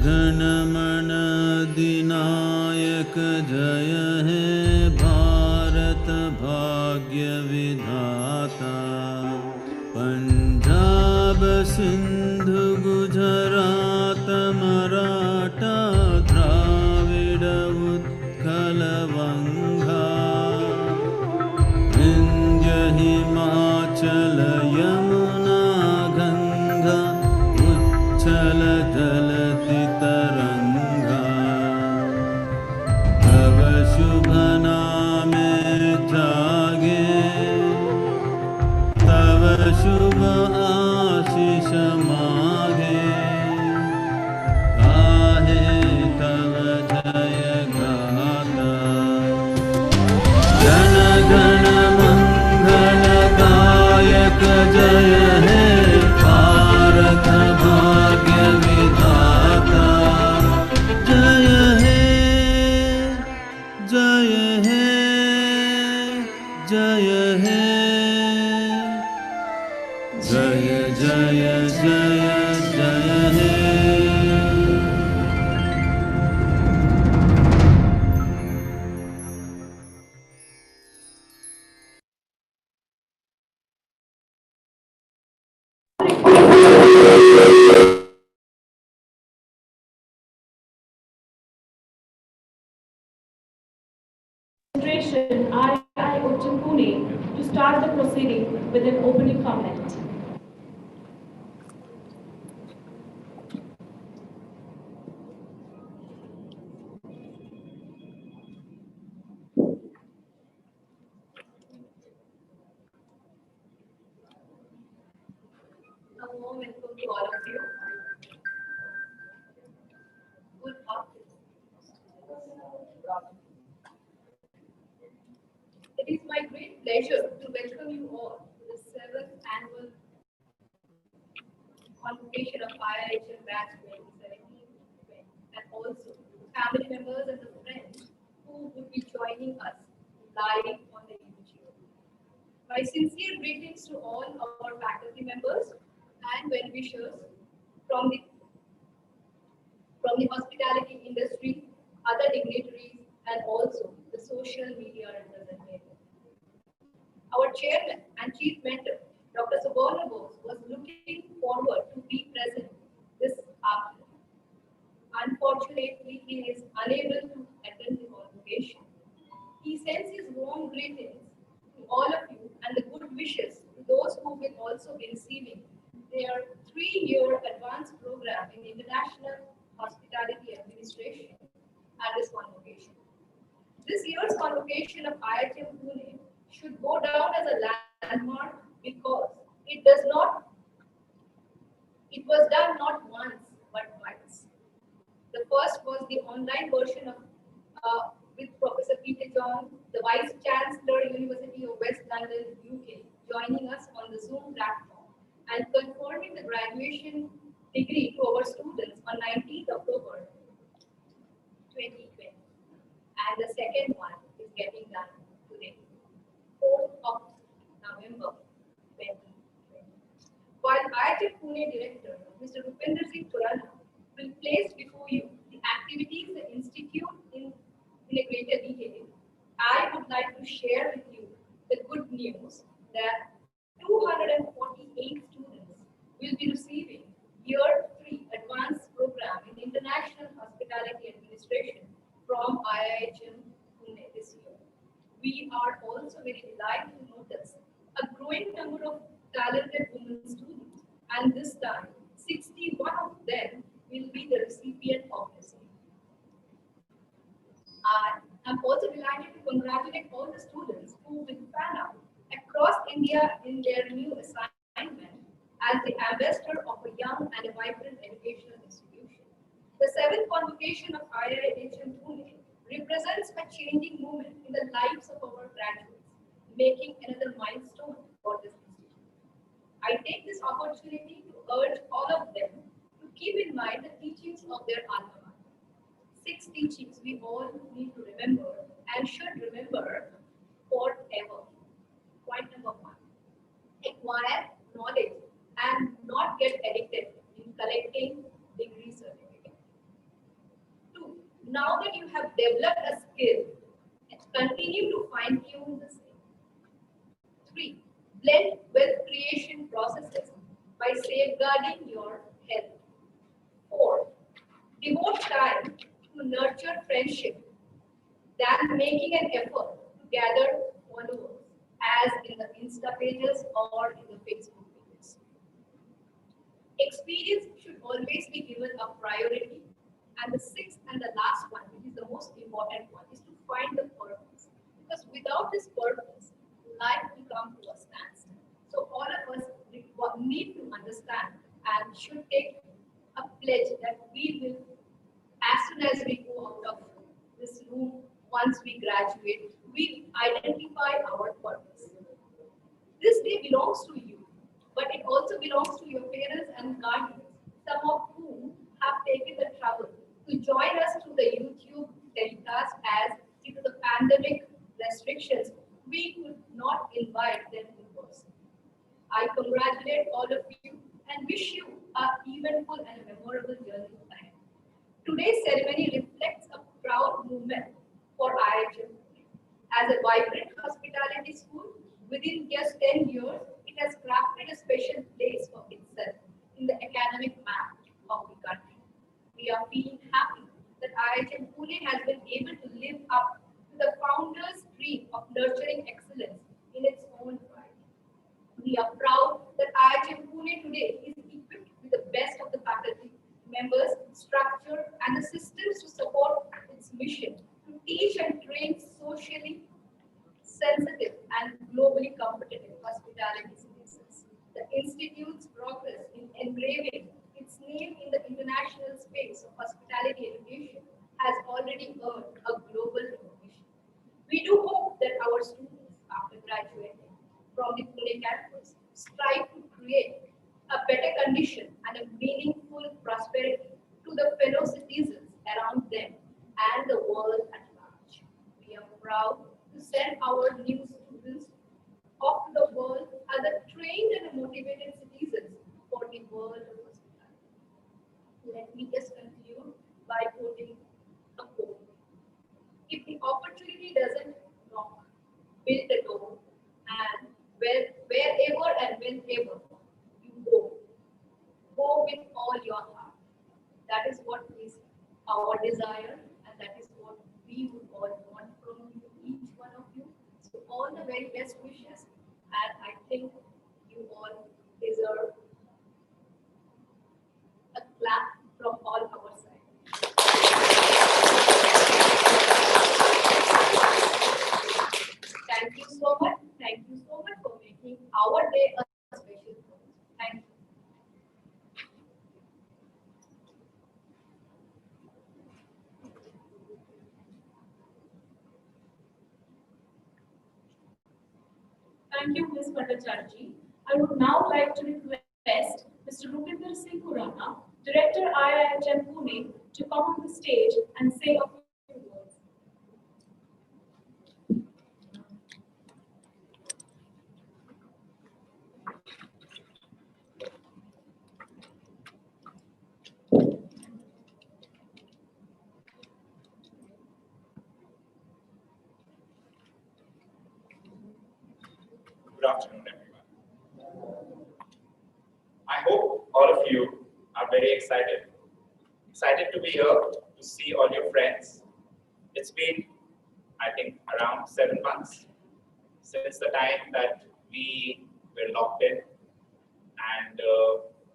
घन मन अधिनायक जय हे भारत भाग्य विधाता। पंजाब सिंधु गुजरात मराठा द्राविड उत्कल वंगा। विंध्य हिमाचल यमुना गंगा उच्चल जलधि तरंगा। तव शुभ नामे जागे तव शुभ आशीष मागे। गाहे तव जय गाथा। जन गण मंगलदायक जय हे भारत भाग्य विधाता। जय हे जय हे जय हे जय जय जय जय हे। Concentration IIHM Pune to start the proceeding with an opening comment. A warm welcome to all of you. Good afternoon. It is my great pleasure to welcome you all to the 7th annual Convocation of IIHM Batch 2017, and also family members and the friends who would be joining us live on the YouTube. My sincere greetings to all our faculty members and well-wishers from the hospitality industry, other dignitaries, and also the social media representatives. Our chairman and chief mentor, Dr. Suborna Bose, was looking forward to be present this afternoon. Unfortunately, he is unable to attend the convocation. He sends his warm greetings to all of you and the good wishes to those who will also be receiving their 3-year advanced program in International Hospitality Administration at this convocation. This year's convocation of IIHM Pune should go down as a landmark because it was done not once but twice. The first was the online version of with Professor Peter John, the Vice Chancellor, University of West London, UK, joining us on the Zoom platform and confirming the graduation degree to our students on 19th October 2020. And the second one is getting done today, 4th of November 2020. While IIHM Pune Director, Mr. Rupinder Singh Khurana, will place before you the activities the Institute in a greater detail, I would like to share with you the good news that 248 students will be receiving Year 3 Advanced Program in International Hospitality Administration from IIHM Pune this year. We are also very delighted to notice a growing number of talented women students, and this time 61 of them will be the recipient of this year. I am also delighted to congratulate all the students who will fan out across India in their new assignment as the ambassador of a young and a vibrant educational institution. The 7th convocation of IIHM Pune represents a changing moment in the lives of our graduates, making another milestone for this institution. I take this opportunity to urge all of them to keep in mind the teachings of their alma mater. 6 teachings we all need to remember and should remember forever. Point number 1. Acquire knowledge and not get addicted in collecting degree certificate. Now that you have developed a skill, continue to fine-tune the same. 3. Blend wealth creation processes by safeguarding your health. 4. Devote time to nurture friendship than making an effort to gather followers as in the Insta pages or in the Facebook pages. Experience should always be given a priority. And the sixth and the last one, which is the most important one, is to find the purpose. Because without this purpose, life will come to a standstill. So all of us need to understand and should take a pledge that we will, as soon as we go out of this room, once we graduate, we identify our purpose. This day belongs to you, but it also belongs to your parents and guardians, some of whom have taken the trouble to join us through the YouTube telecast as due to the pandemic restrictions, we could not invite them in person. I congratulate all of you and wish you a eventful and memorable journey ahead. Today's ceremony reflects a proud movement for IIHM. As a vibrant hospitality school, within just 10 years, it has crafted a special place for itself in the academic map of the country. We are feeling happy that IIHM Pune has been able to live up to the founder's dream of nurturing excellence in its own right. We are proud that IIHM Pune today is equipped with the best of the faculty, members, structure, and the systems to support its mission to teach and train socially sensitive and globally competitive hospitality citizens. The Institute's progress in engraving its name in the international space of hospitality education has already earned a global recognition. We do hope that our students, after graduating from the Pune campus, strive to create a better condition and a meaningful prosperity to the fellow citizens around them and the world at large. We are proud to send our new students off to the world as a trained and motivated citizens for the world of hospitality. Let me just conclude by quoting a quote. If the opportunity doesn't knock, build the door, and wherever and whenever you go with all your heart. That is what is our desire, and that is what we would all want from you, each one of you. So all the very best wishes, and I think you all deserve a clap from all our side. Thank you so much. Thank you so much for making our day a special day. Thank you. Thank you, Ms. Bhattacharjee. I would now like to request Mr. Rupinder Singh Khurana, Director IIHM Pune, to come on the stage and say a few words. Good afternoon, everyone. I hope all of you are very excited. Excited to be here to see all your friends. It's been, I think, around 7 months since the time that we were locked in. And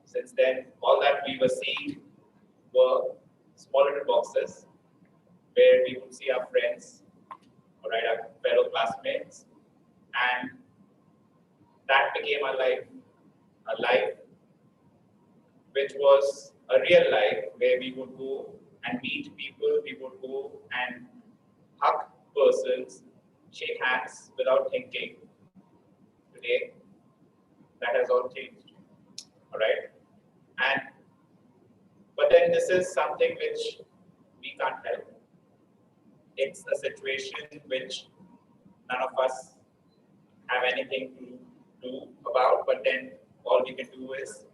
since then, all that we were seeing were small little boxes where we would see our friends, all right, our fellow classmates, and that became a life which was a real life where we would go and meet people, we would go and hug persons, shake hands without thinking. Today, that has all changed, all right? But then this is something which we can't help. It's a situation which none of us have anything to do about, but then all we can do is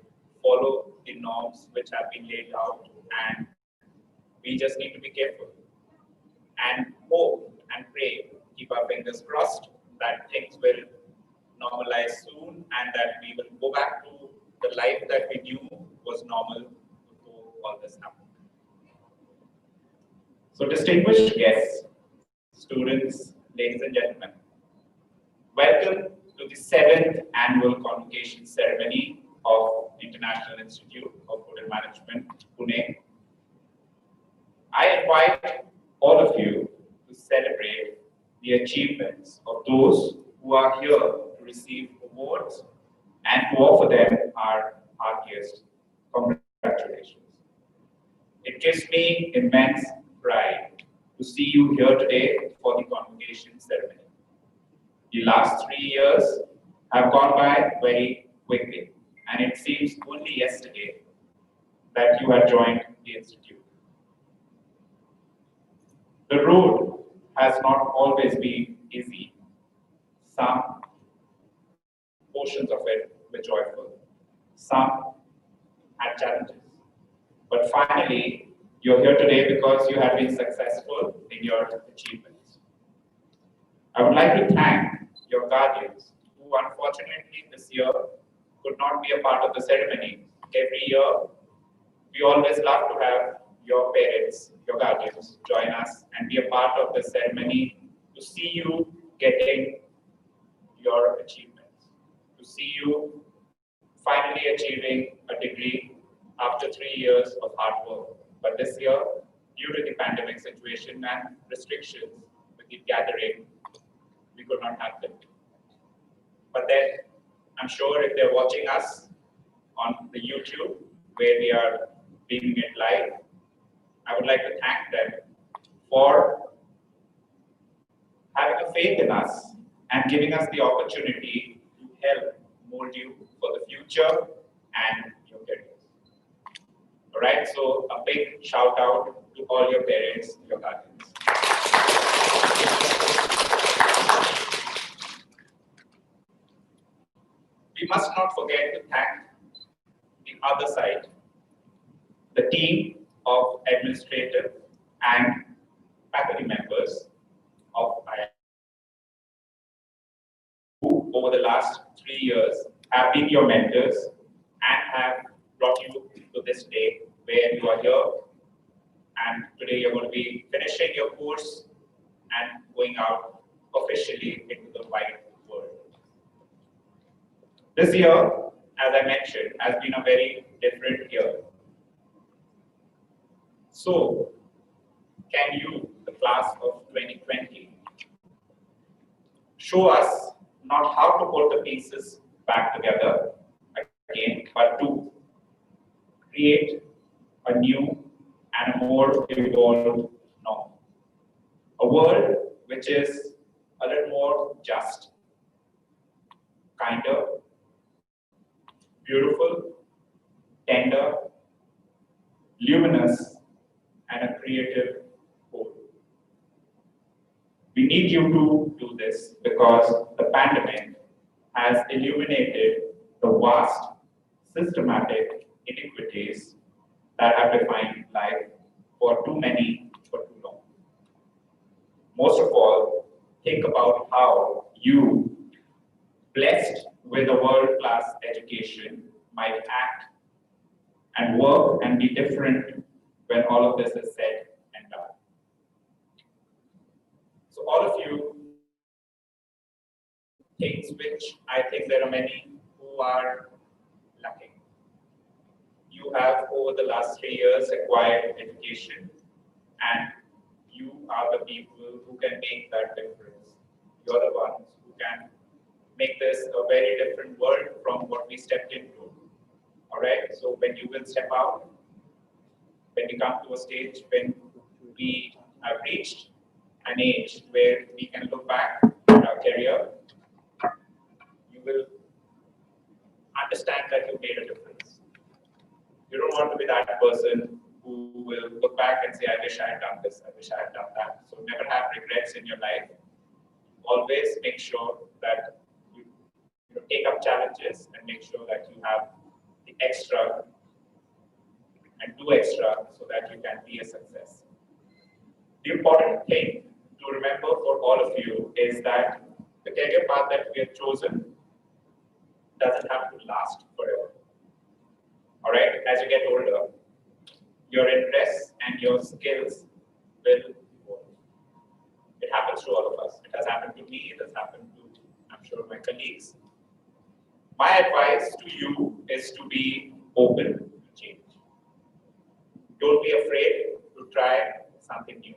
follow the norms which have been laid out, and we just need to be careful. and hope and pray, keep our fingers crossed that things will normalize soon and that we will go back to the life that we knew was normal before all this happened. So distinguished guests, students, ladies and gentlemen, welcome to the 7th annual convocation ceremony of International Institute of Hotel Management, PUNE. I invite all of you to celebrate the achievements of those who are here to receive awards and to offer them our heartiest congratulations. It gives me immense pride to see you here today for the convocation ceremony. The last 3 years have gone by very quickly, and it seems only yesterday that you had joined the Institute. The road has not always been easy. Some portions of it were joyful, some had challenges. But finally, you're here today because you have been successful in your achievements. I would like to thank your guardians, who unfortunately this year could not be a part of the ceremony. Every year, we always love to have your parents, your guardians, join us and be a part of the ceremony to see you getting your achievements, to see you finally achieving a degree after 3 years of hard work. But this year, due to the pandemic situation and restrictions with the gathering, we could not have them. But then, I'm sure if they're watching us on the YouTube, where we are beaming it live, I would like to thank them for having a faith in us and giving us the opportunity to help mold you for the future and your careers. All right, so a big shout out to all your parents, your guardians. We must not forget to thank the other side, the team of administrative and faculty members of IIHM, who over the last 3 years have been your mentors and have brought you to this day where you are here, and today you're going to be finishing your course and going out officially into the wide world. This year, as I mentioned, has been a very different year. So, can you, the class of 2020, show us not how to put the pieces back together again, but to create a new and a more evolved norm. A world which is a little more just, kinder, beautiful, tender, luminous, and a creative whole. We need you to do this because the pandemic has illuminated the vast, systematic inequities that have defined life for too many for too long. Most of all, think about how you, blessed with a world-class education, might act and work and be different when all of this is said and done. So all of you, things which I think there are many who are lacking. You have over the last 3 years acquired education, and you are the people who can make that difference. You're the ones who can make this a very different world from what we stepped into. All right, so when you will step out, when we come to a stage when we have reached an age where we can look back at our career, you will understand that you made a difference. You don't want to be that person who will look back and say, I wish I had done this, I wish I had done that. So never have regrets in your life. Always make sure that you take up challenges and make sure that you have the extra and do extra so that you can be a success. The important thing to remember for all of you is that the career path that we have chosen doesn't have to last forever. All right, as you get older, your interests and your skills will evolve. It happens to all of us. It has happened to me, it has happened to, I'm sure, my colleagues. My advice to you is to be open to change. Don't be afraid to try something new.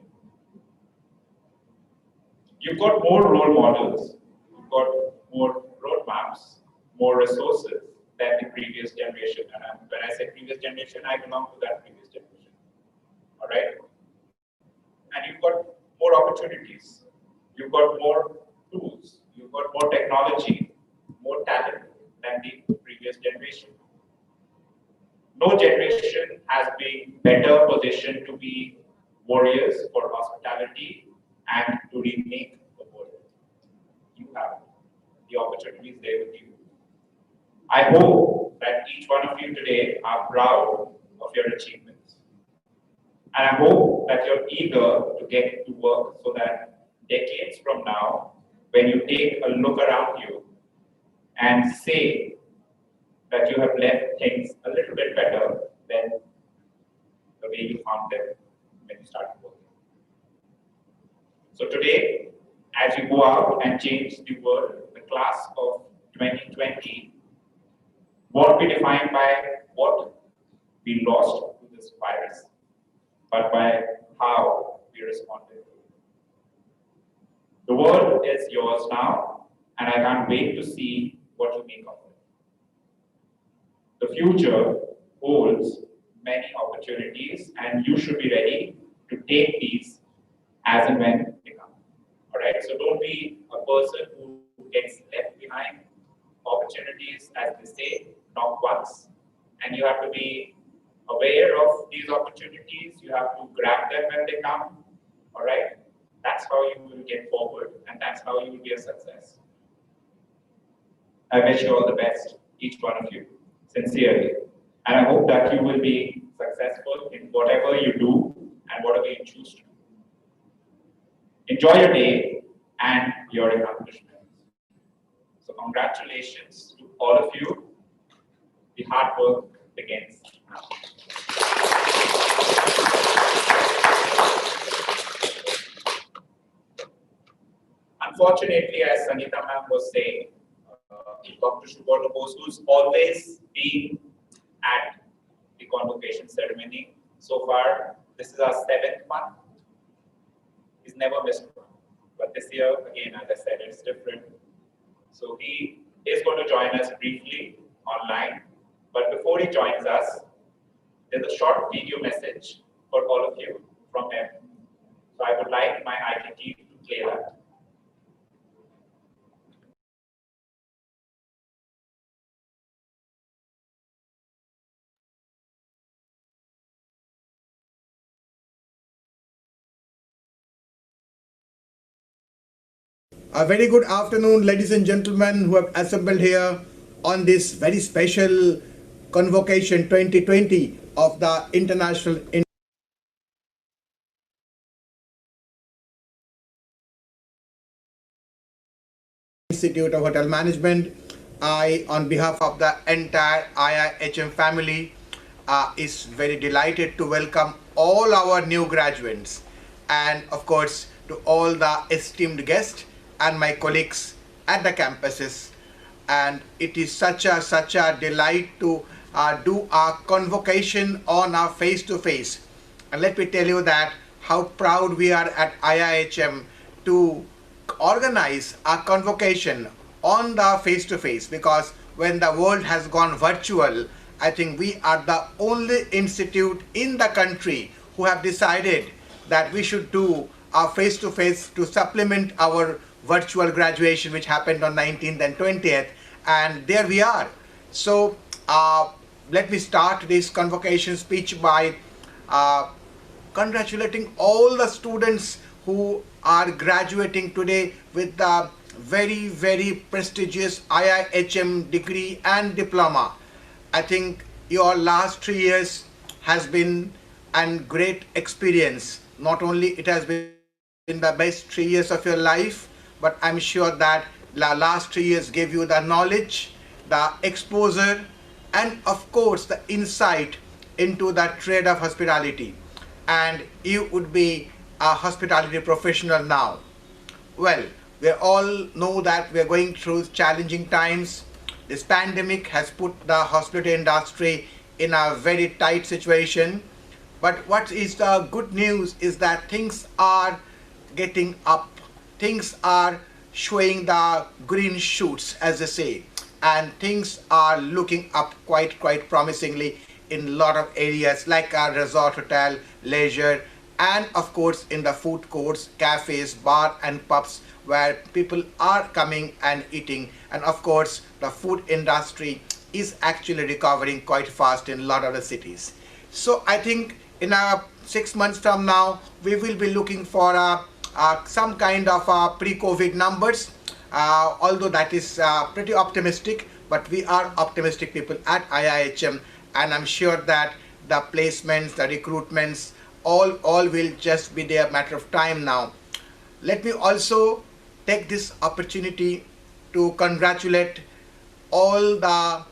You've got more role models, you've got more roadmaps, more resources than the previous generation. And when I say previous generation, I belong to that previous generation. All right? And you've got more opportunities, you've got more tools, you've got more technology, more talent than the previous generation. No generation has been better positioned to be warriors for hospitality and to remake the world. You have the opportunities there with you. I hope that each one of you today are proud of your achievements. And I hope that you're eager to get to work so that decades from now, when you take a look around you and say that you have left things a little bit better than the way you found them when you started working. So today, as you go out and change the world, the class of 2020 won't be defined by what we lost to this virus, but by how we responded to it. The world is yours now, and I can't wait to see what you make of it. The future holds many opportunities, and you should be ready to take these as and when they come. All right, so don't be a person who gets left behind. Opportunities, as they say, knock once, and you have to be aware of these opportunities. You have to grab them when they come. All right, that's how you will get forward, and that's how you will be a success. I wish you all the best, each one of you, sincerely, and I hope that you will be successful in whatever you do and whatever you choose to do. Enjoy your day and your accomplishments. So congratulations to all of you. The hard work begins now. Unfortunately, as Sangeeta ma'am was saying, Dr. Suborno Bose, who's always been at the convocation ceremony so far, this is our 7th one. He's never missed one. But this year, again, as I said, it's different. So he is going to join us briefly online. But before he joins us, there's a short video message for all of you from him. So I would like my IT team to play that. A very good afternoon, ladies and gentlemen who have assembled here on this very special Convocation 2020 of the International Institute of Hotel Management. I, on behalf of the entire IIHM family, is very delighted to welcome all our new graduates and of course to all the esteemed guests and my colleagues at the campuses. And it is such a delight to do our convocation on our face-to-face. And let me tell you that how proud we are at IIHM to organize our convocation on the face-to-face, because when the world has gone virtual, I think we are the only institute in the country who have decided that we should do our face-to-face to supplement our virtual graduation, which happened on 19th and 20th, and there we are. So let me start this convocation speech by congratulating all the students who are graduating today with the very, very prestigious IIHM degree and diploma. I think your last 3 years has been a great experience, not only it has been the best 3 years of your life, but I'm sure that the last 3 years gave you the knowledge, the exposure, and of course the insight into the trade of hospitality. And you would be a hospitality professional now. Well, we all know that we are going through challenging times. This pandemic has put the hospitality industry in a very tight situation. But what is the good news is that things are getting up. Things are showing the green shoots, as they say. And things are looking up quite promisingly in a lot of areas like our resort, hotel, leisure, and of course in the food courts, cafes, bar and pubs where people are coming and eating. And of course the food industry is actually recovering quite fast in a lot of the cities. So I think in 6 months from now we will be looking for some kind of pre-COVID numbers, although that is pretty optimistic, but we are optimistic people at IIHM, and I'm sure that the placements, the recruitments, all will just be there, matter of time now. Let me also take this opportunity to congratulate all the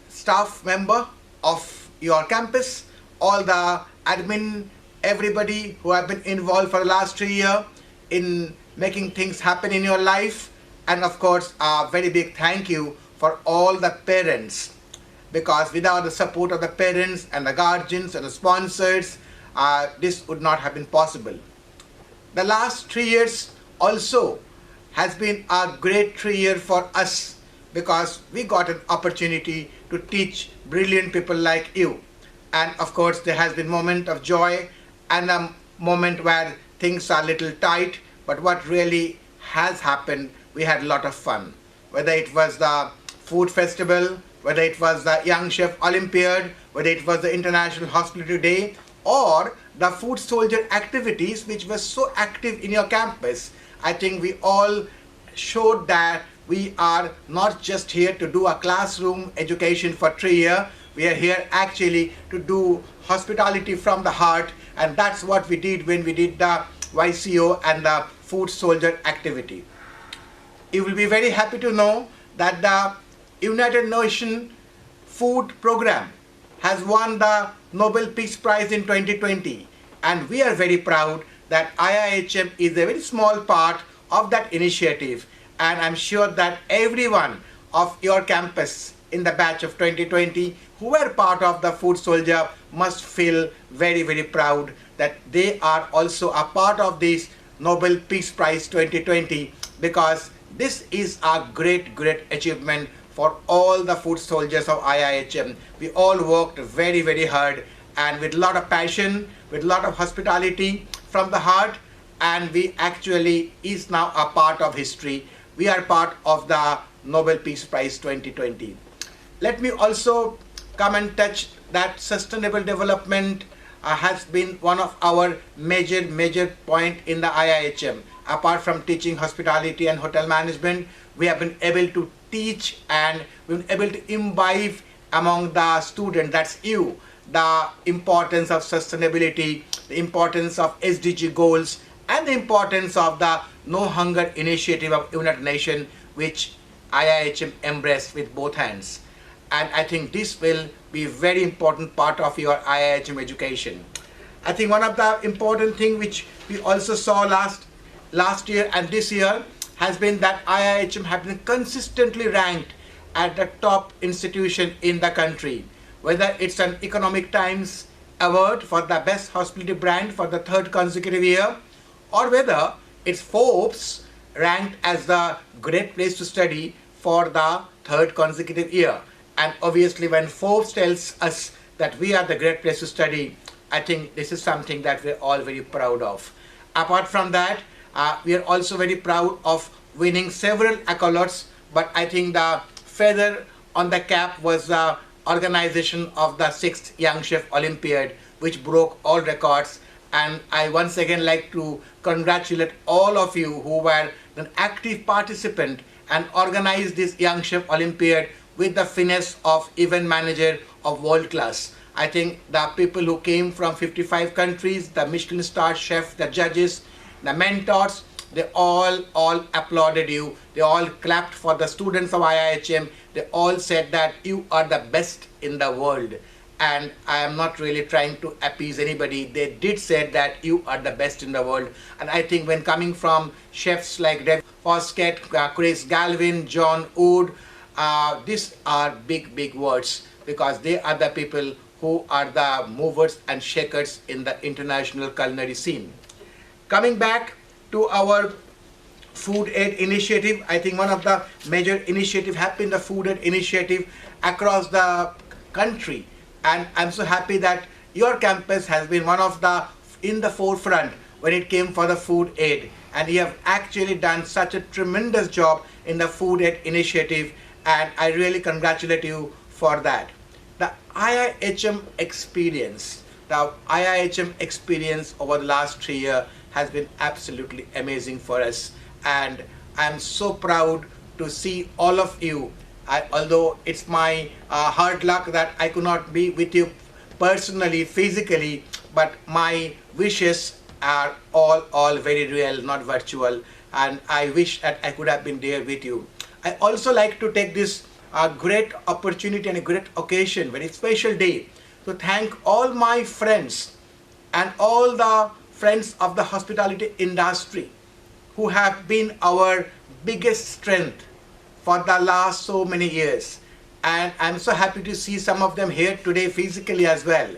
staff member of your campus, all the admin, everybody who have been involved for the last 3 years in making things happen in your life. And of course a very big thank you for all the parents, because without the support of the parents and the guardians and the sponsors, this would not have been possible. The last 3 years also has been a great 3 years for us, because we got an opportunity to teach brilliant people like you. And of course there has been moment of joy and a moment where things are a little tight, but what really has happened, we had a lot of fun. Whether it was the food festival, whether it was the Young Chef Olympiad, whether it was the International Hospitality Day, or the food soldier activities which were so active in your campus. I think we all showed that we are not just here to do a classroom education for 3 years, we are here actually to do hospitality from the heart, and that's what we did when we did the YCO and the food soldier activity. You will be very happy to know that the United Nations Food Program has won the Nobel Peace Prize in 2020, and we are very proud that IIHM is a very small part of that initiative, and I'm sure that everyone of your campus in the batch of 2020 who were part of the food soldier must feel very proud that they are also a part of this Nobel Peace Prize 2020, because this is a great achievement for all the food soldiers of IIHM. We all worked very hard and with a lot of passion, with a lot of hospitality from the heart, and we actually is now a part of history. We are part of the Nobel Peace Prize 2020. Let me also come and touch that sustainable development has been one of our major point in the IIHM. Apart from teaching hospitality and hotel management, we have been able to teach and we've been able to imbibe among the students, that's you, the importance of sustainability, the importance of SDG goals, and the importance of the No Hunger initiative of United Nations, which IIHM embraced with both hands. And I think this will be a very important part of your IIHM education. I think one of the important things which we also saw last year and this year has been that IIHM has been consistently ranked at the top institution in the country. Whether it's an Economic Times award for the best hospitality brand for the 3rd consecutive year, or whether it's Forbes ranked as the great place to study for the 3rd consecutive year. And obviously when Forbes tells us that we are the great place to study, I think this is something that we're all very proud of. Apart from that, we are also very proud of winning several accolades, but I think the feather on the cap was the organization of the 6th Young Chef Olympiad, which broke all records. And I once again like to congratulate all of you who were an active participant and organized this Young Chef Olympiad with the finesse of event manager of world class. I think the people who came from 55 countries, the Michelin star chef, the judges, the mentors, they all applauded you. They all clapped for the students of IIHM. They all said that you are the best in the world. And I am not really trying to appease anybody. They did say that you are the best in the world. And I think when coming from chefs like Dave Foskett, Chris Galvin, John Wood, these are big words, because they are the people who are the movers and shakers in the international culinary scene. Coming back to our food aid initiative, I think one of the major initiatives have been the food aid initiative across the country, and I'm so happy that your campus has been one of the in the forefront when it came for the food aid, and you have actually done such a tremendous job in the food aid initiative, and I really congratulate you for that. The IIHM experience over the last 3 years has been absolutely amazing for us, and I'm so proud to see all of you. Although it's my hard luck that I could not be with you personally, physically, but my wishes are all very real, not virtual, and I wish that I could have been there with you. I also like to take this great opportunity and a great occasion, very special day, to thank all my friends and all the friends of the hospitality industry who have been our biggest strength for the last so many years. And I'm so happy to see some of them here today physically as well.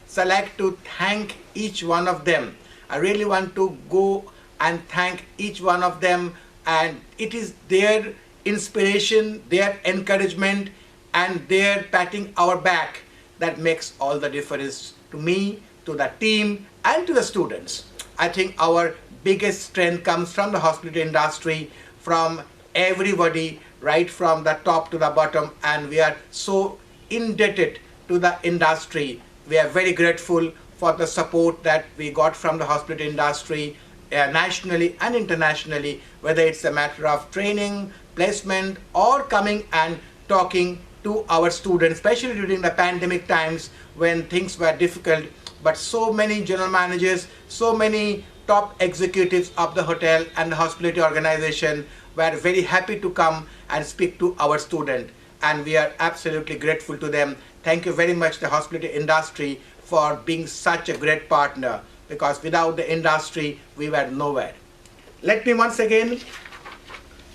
So I'd like to thank each one of them. I really want to go and thank each one of them, and it is their inspiration, their encouragement, and their patting our back that makes all the difference to me, to the team, and to the students. I think our biggest strength comes from the hospitality industry, from everybody, right from the top to the bottom, and we are so indebted to the industry. We are very grateful for the support that we got from the hospitality industry, nationally and internationally, whether it's a matter of training, placement, or coming and talking to our students, especially during the pandemic times when things were difficult. But so many general managers, so many top executives of the hotel and the hospitality organization were very happy to come and speak to our student, and we are absolutely grateful to them. Thank you very much, the hospitality industry, for being such a great partner, because without the industry we were nowhere. Let me once again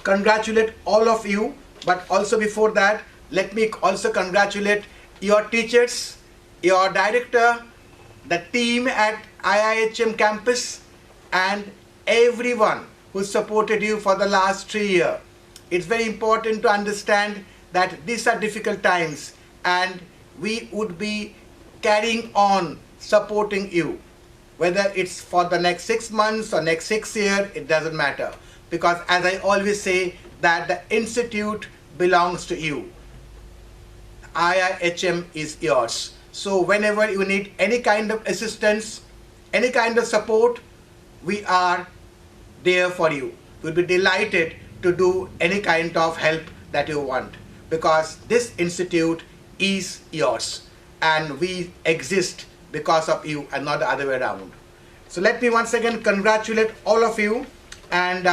congratulate all of you, but also before that, let me also congratulate your teachers, your director, the team at IIHM campus, and everyone who supported you for the last 3 years. It's very important to understand that these are difficult times, and we would be carrying on supporting you. Whether it's for the next 6 months or next 6 years, it doesn't matter. Because as I always say, that the institute belongs to you. IIHM is yours. So whenever you need any kind of assistance, any kind of support, we are there for you. We'll be delighted to do any kind of help that you want, because this institute is yours and we exist because of you and not the other way around. So let me once again congratulate all of you, and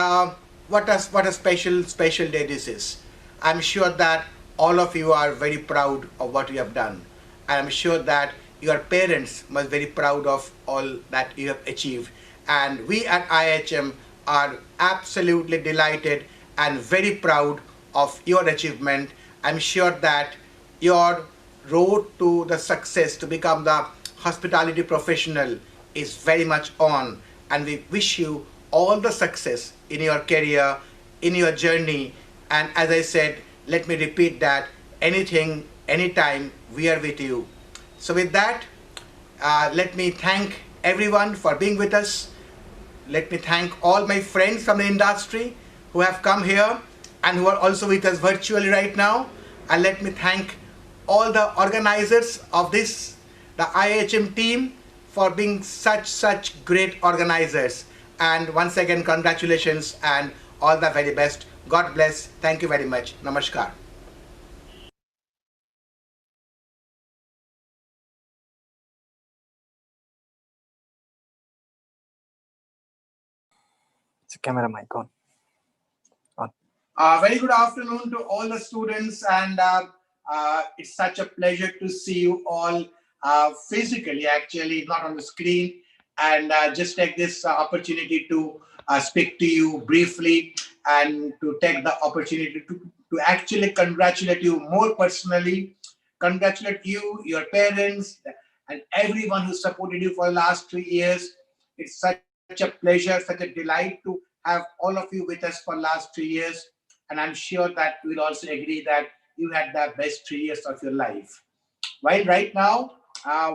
what a special day this is. I'm sure that all of you are very proud of what you have done. I'm sure that your parents must be very proud of all that you have achieved. And we at IIHM are absolutely delighted and very proud of your achievement. I'm sure that your road to the success to become the hospitality professional is very much on, and we wish you all the success in your career, in your journey. And as I said, let me repeat that anything, anytime, we are with you. So with that, let me thank everyone for being with us. Let me thank all my friends from the industry who have come here and who are also with us virtually right now. And let me thank all the organizers of this, the IIHM team, for being such great organizers. And once again, congratulations and all the very best. God bless. Thank you very much. Namaskar. Camera mic on. Very good afternoon to all the students, and it's such a pleasure to see you all physically, actually, not on the screen. And just take this opportunity to speak to you briefly and to take the opportunity to actually congratulate you more personally, congratulate you, your parents, and everyone who supported you for the last 3 years. It's such a pleasure, such a delight to have all of you with us for the last 3 years. And I'm sure that we'll also agree that you had the best 3 years of your life. While right now,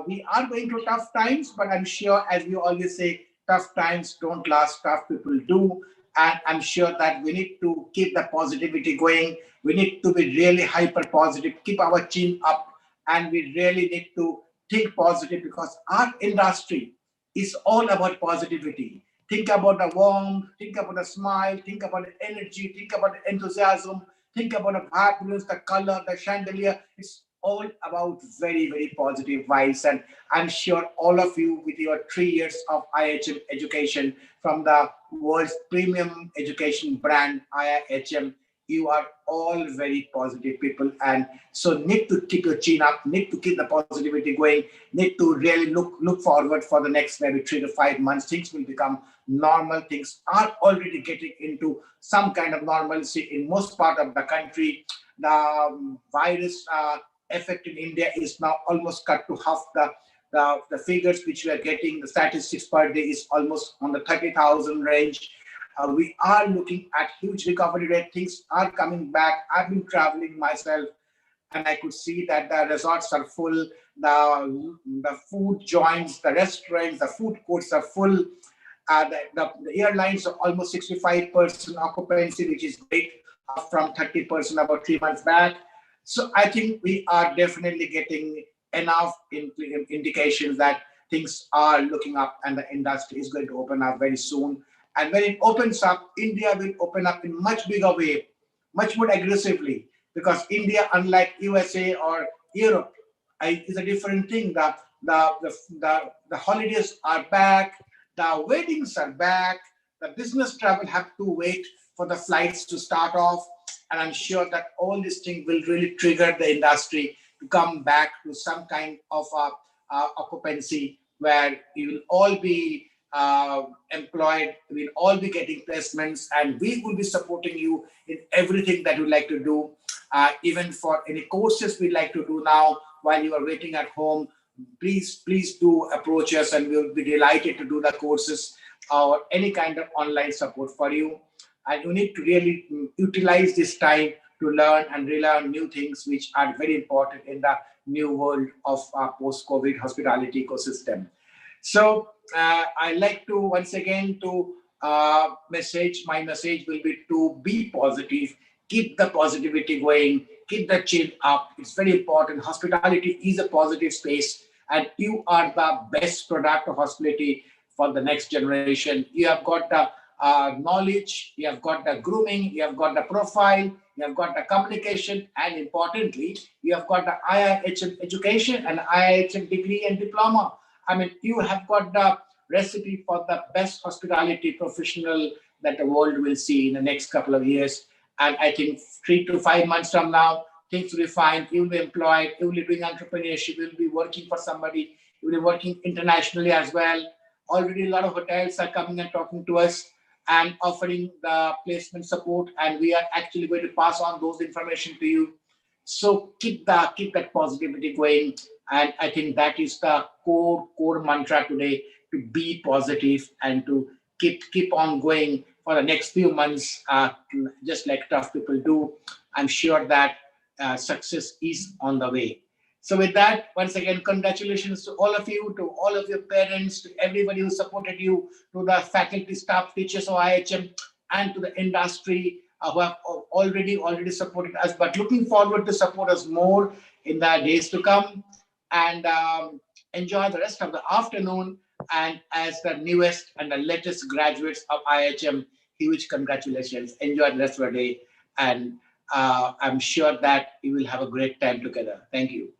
we are going through tough times, but I'm sure, as we always say, tough times don't last, tough people do. And I'm sure that we need to keep the positivity going. We need to be really hyper positive, keep our chin up, and we really need to think positive because our industry is all about positivity. Think about the warmth, think about the smile, think about the energy, think about the enthusiasm, think about the vibrance, the color, the chandelier. It's all about very, very positive vibes. And I'm sure all of you, with your 3 years of IIHM education from the world's premium education brand, IIHM, you are all very positive people. And so need to keep your chin up, need to keep the positivity going, need to really look forward for the next maybe 3 to 5 months. Things will become normal. Things are already getting into some kind of normalcy in most part of the country. The virus effect in India is now almost cut to half. The figures which we are getting, the statistics per day is almost on the 30,000 range. We are looking at huge recovery rate. Things are coming back. I've been traveling myself, and I could see that the resorts are full. The food joints, the restaurants, the food courts are full. The airlines are almost 65% occupancy, which is great, up from 30% about 3 months back. So I think we are definitely getting enough indications that things are looking up and the industry is going to open up very soon. And when it opens up, India will open up in much bigger way, much more aggressively, because India, unlike USA or Europe, is a different thing. The holidays are back, the weddings are back, the business travel have to wait for the flights to start off. And I'm sure that all these things will really trigger the industry to come back to some kind of occupancy where you will all be employed, we'll all be getting placements, and we will be supporting you in everything that you like to do. Even for any courses we like to do now while you are waiting at home, please do approach us and we'll be delighted to do the courses or any kind of online support for you. And you need to really utilize this time to learn and relearn new things which are very important in the new world of post-COVID hospitality ecosystem. So I like to once again to my message will be to be positive, keep the positivity going, keep the chin up. It's very important. Hospitality is a positive space, and you are the best product of hospitality for the next generation. You have got the knowledge, you have got the grooming, you have got the profile, you have got the communication, and importantly, you have got the IIHM education and IIHM degree and diploma. I mean, you have got the recipe for the best hospitality professional that the world will see in the next couple of years. And I think 3 to 5 months from now, things will be fine. You will be employed, you will be doing entrepreneurship, you will be working for somebody, you will be working internationally as well. Already a lot of hotels are coming and talking to us and offering the placement support, and we are actually going to pass on those information to you. So keep that positivity going, and I think that is the core mantra today: to be positive and to keep on going for the next few months, just like tough people do. I'm sure that success is on the way. So with that, once again, congratulations to all of you, to all of your parents, to everybody who supported you, to the faculty, staff, teachers of IIHM, and to the industry who have already supported us, but looking forward to support us more in the days to come. And enjoy the rest of the afternoon. And as the newest and the latest graduates of IIHM, huge congratulations. Enjoy the rest of the day. And I'm sure that you will have a great time together. Thank you.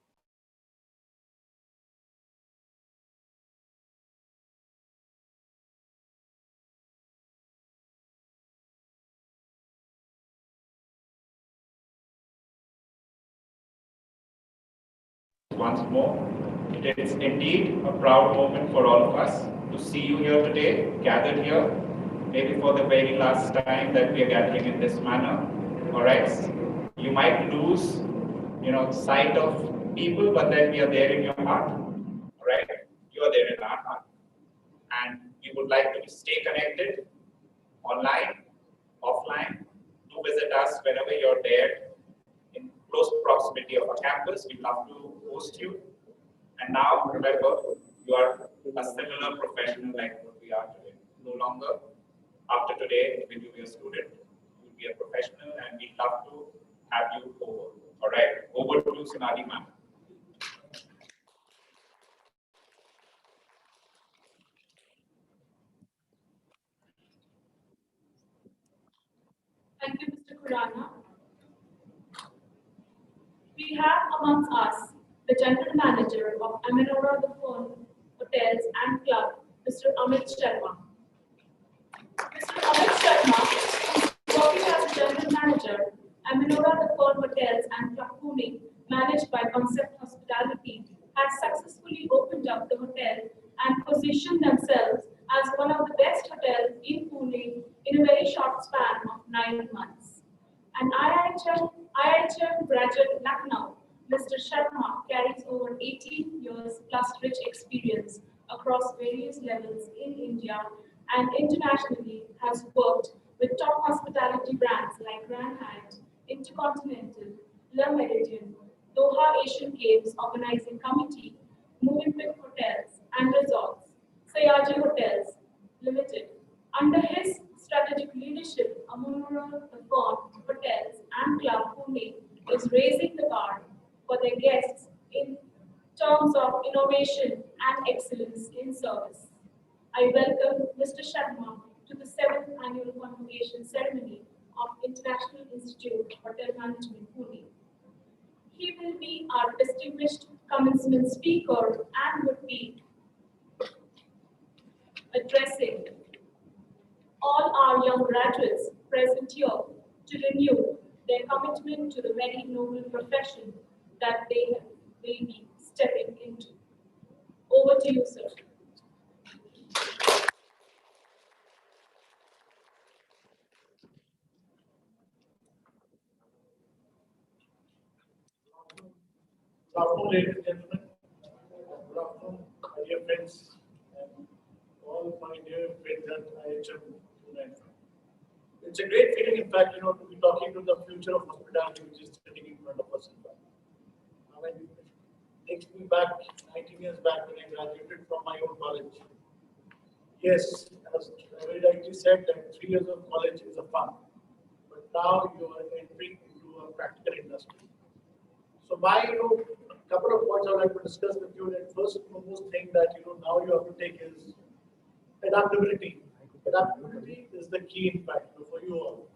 once more. It is indeed a proud moment for all of us to see you here today, gathered here, maybe for the very last time that we are gathering in this manner. All right, you might lose, sight of people, but then we are there in your heart. All right, you are there in our heart, and we would like to stay connected, online, offline. Do visit us whenever you're there in close proximity of our campus. We'd love to host you. And now, remember, you are a similar professional like what we are today. No longer, after today, when you be a student, you will be a professional, and we'd love to have you over. All right, over to Sonali ma'am. Thank you, Mr. Khurana. We have amongst us the General Manager of Aminora the Fern Hotels and Club, Mr. Amit Sharma. Mr. Amit Sharma is working as a General Manager, Aminora the Fern Hotels and Club Pune, managed by Concept Hospitality, has successfully opened up the hotel and positioned themselves as one of the best hotels in Pune in a very short span of 9 months. An IIHM graduate Lucknow, Mr. Sharma carries over 18 years plus rich experience across various levels in India and internationally has worked with top hospitality brands like Grand Hyatt, Intercontinental, Le Méridien, Doha Asian Games Organizing Committee, Movenpick Hotels and Resorts, Sayaji Hotels Limited. Under his strategic leadership, Aminora the Fern Hotels and Club Pune is raising the bar for their guests in terms of innovation and excellence in service. I welcome Mr. Sharma to the 7th annual Convocation ceremony of International Institute of Hotel Management, Pune. He will be our distinguished commencement speaker and would be addressing all our young graduates present here to renew their commitment to the very noble profession that they will be stepping into. Over to you, sir. Good afternoon, ladies and gentlemen. Good afternoon, my dear friends, and all my dear friends at IIHM. It's a great feeling, in fact, to be talking to the future of hospitality, which is sitting in front of us. I mean, it takes me back 19 years back when I graduated from my own college. Yes, as very rightly said, that 3 years of college is a fun, but now you are entering into a practical industry. So my, couple of points I would like to discuss with you. And first and foremost thing that now you have to take is adaptability. Adaptability is the key, in fact, for you all.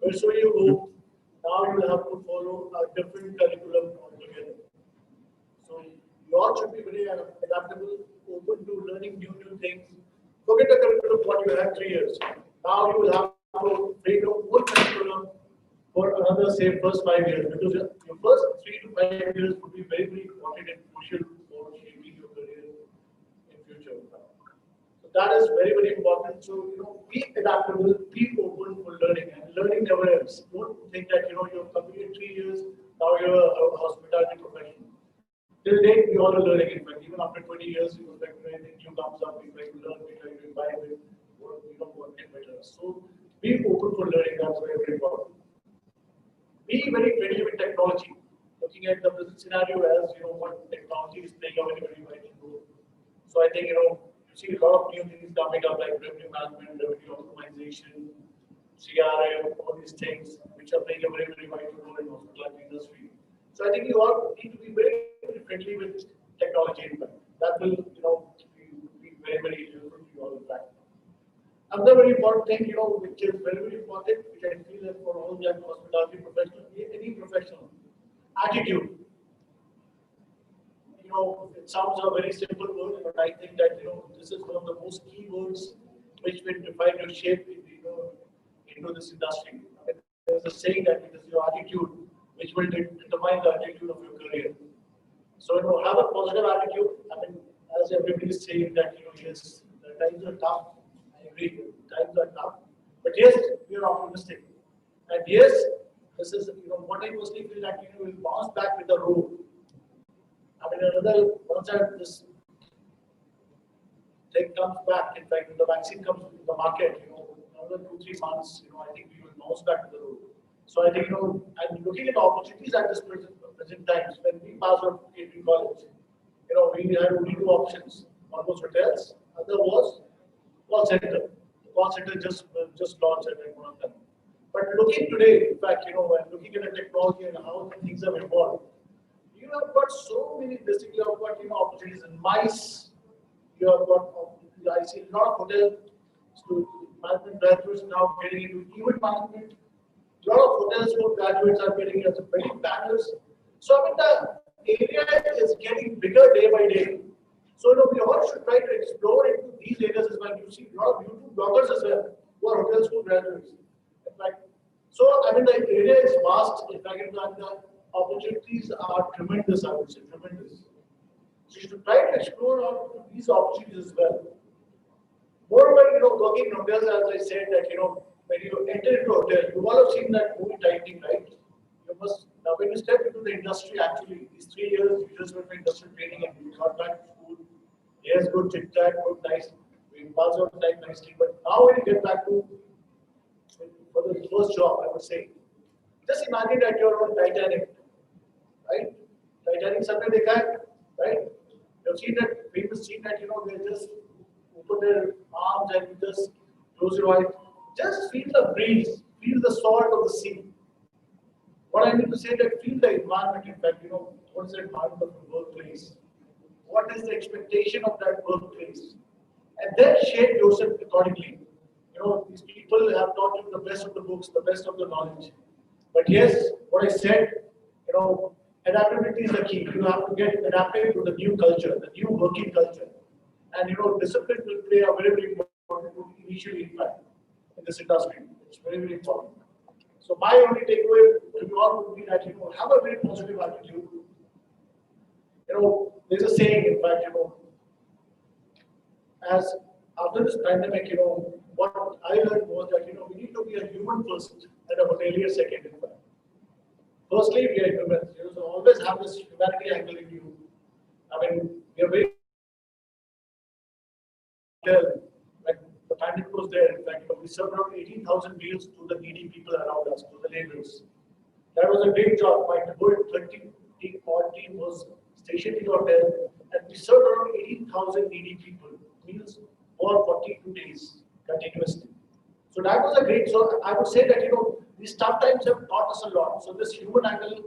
Wherever you go, now you will have to follow a different curriculum altogether. So you all should be very adaptable, open to learning new things. Forget the curriculum what you had 3 years. Now you will have to create your own curriculum for another, say, first 5 years, because your first 3 to 5 years would be very, very important and crucial for shaping your career in future. So that is very, very important. So be adaptable, be open for learning, and learning never ends. Don't think that you've completed 3 years, now you're a hospitality professional. Till date, we all are learning. In fact, even after 20 years, you expect anything new comes up, we try to learn, we try to imbibe it, work get better. So be open for learning. That's very, very important. Be very friendly with technology, looking at the present scenario as what technology is playing a very, very vital role. So I think you see a lot of new things coming up like revenue management, revenue optimization, CRM, all these things which are playing a very, very vital role in the hospitality industry. So I think you all need to be very, very friendly with technology. In fact, that will be very, very helpful to you all. In fact. Another very important thing, which is very, very important, which I feel that for all young hospitality professionals, any professional, attitude. It sounds a very simple word, but I think that this is one of the most key words which will define your shape into this industry. I mean, there's a saying that it is your attitude which will determine the attitude of your career. So, have a positive attitude. I mean, as everybody is saying that, yes, the times are tough. I agree, times are tough. But yes, we are optimistic. And yes, this is, what I mostly feel that, we'll bounce back with the road. I mean, once this thing comes back, in fact, when the vaccine comes to the market, another 2-3 months, I think we will bounce back to the road. So I think, and looking at the opportunities at this present times, when we passed out KP college, we had only 2 options. One was hotels, other was call center. The call center just launched at one of them. But looking today, in fact, when looking at the technology and how things have evolved, you have got so many basically, you have got opportunities in MICE. You have got, I see a lot of hotel management graduates now getting into event management. A lot of hotels who graduates are getting as very bachelors. So I mean the area is getting bigger day by day. So we all should try to explore into these areas as well. You see a lot of YouTube bloggers as well who are hotel school graduates. In fact, so I mean the area is vast. In fact, the opportunities are tremendous. I would say tremendous. So you should try to explore these opportunities as well. Moreover, working in hotels, as I said, that when you enter into a hotel, you all have seen that movie Titanic, right? You must now when you step into the industry, actually, these 3 years you just went for industrial training and you got back to school. Yes, good chit chat, good nice. We pass out time nicely. But now when you get back to for the first job, I would say, just imagine that you're on Titanic, right? Titanic somewhere they can, right? You've seen that famous scene that they just open their arms and you just close your eyes. Just feel the breeze, feel the salt of the sea. What I mean to say that feel the environment. In fact, what is the environment of the workplace? What is the expectation of that workplace? And then shape yourself accordingly. These people have taught you the best of the books, the best of the knowledge. But yes, what I said, adaptability is the key. You have to get adapted to the new culture, the new working culture. And discipline will play a very, very important role initially, in fact, in this industry. It's very, very important. So my only takeaway to you all would be that have a very positive attitude. There's a saying, in fact, as after this pandemic, what I learned was that we need to be a human first and a hotelier second, in fact. Firstly, we are humans. So always have this humanity angle in you. I mean, we are very when the pandemic was there, in fact, we served around 18,000 meals to the needy people around us, to the laborers. That was a great job. My whole 30-odd team was stationed in the hotel, and we served around 18,000 needy people meals for 42 days continuously. So that was a great. So I would say that these tough times have taught us a lot. So this human angle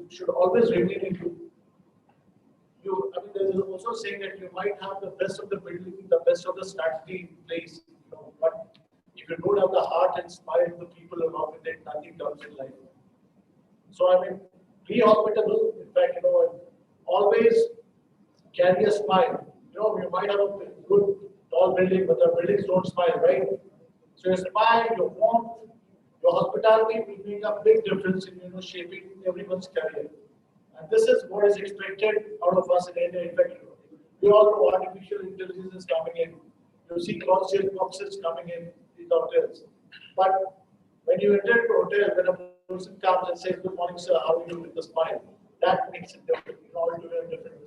should always remain in you. I mean, there is also saying that you might have the best of the building, the best of the strategy in place, but if you don't have the heart and smile of the people along with it, nothing comes in life. So I mean, be hospitable. In fact, always carry a smile. You might have a good tall building, but the buildings don't smile, right? So your smile, your warmth, your hospitality will make a big difference in shaping everyone's career. And this is what is expected out of us in India. In fact, we all know artificial intelligence is coming in. You see conscious boxes coming in the hotels. But when you enter into a hotel, when a person comes and says, "Good morning, sir, how are you?" with a smile, that makes it different. Altogether different.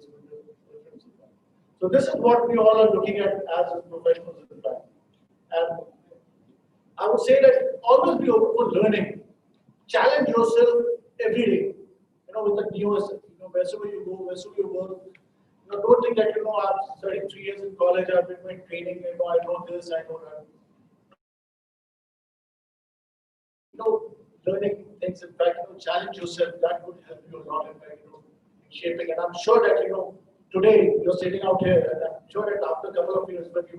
So this is what we all are looking at as professionals in fact. And I would say that always be open for learning. Challenge yourself every day. With the newest, wherever you go, wherever you work, don't think that I've studied 3 years in college, I've been doing training, I know this, I know that. Learning things, in fact, challenge yourself. That would help you a lot in fact, in shaping. And I'm sure that today you're sitting out here, and I'm sure that after a couple of years, when we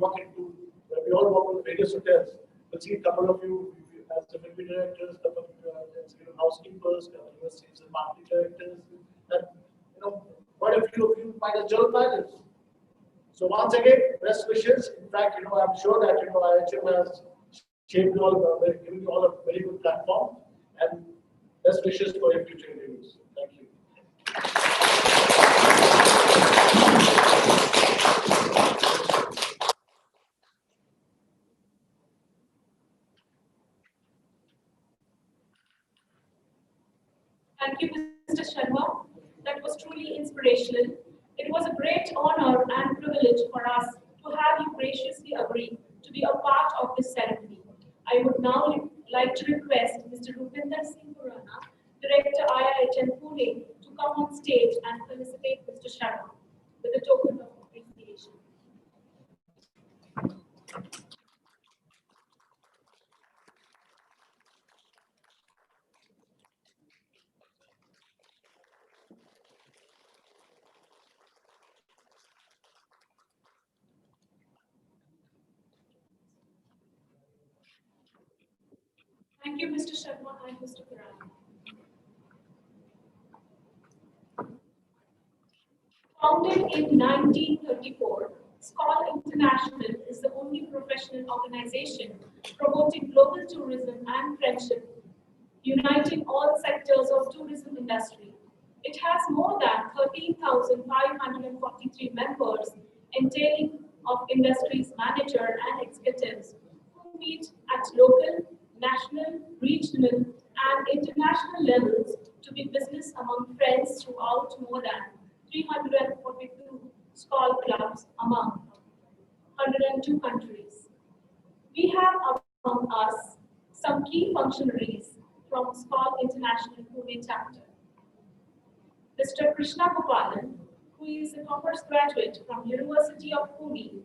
all walk into various hotels, we'll see a couple of you as delivery directors, couple of you as housekeepers, couple of sales and marketing directors, and quite a few of you might as general managers. So once again, best wishes. In fact, I'm sure that IIHM has shaped you all, given you all a very good platform, and best wishes for your future endeavors. Thank you. Thank you, Mr. Sharma. That was truly inspirational. It was a great honor and privilege for us to have you graciously agree to be a part of this ceremony. I would now like to request Mr. Rupinder Singh Khurana, Director IIHM Pune, to come on stage and felicitate Mr. Sharma with a token of appreciation. Thank you, Mr. Sharma and Mr. Khurana. Founded in 1934, SCOL International is the only professional organization promoting global tourism and friendship, uniting all sectors of tourism industry. It has more than 13,543 members, entailing of industry's manager and executives who meet at local, national, regional, and international levels to be business among friends throughout more than 342 SCOL clubs among 102 countries. We have among us some key functionaries from SCOL International Pune chapter. Mr. Krishna Gopalan, who is a commerce graduate from University of Pune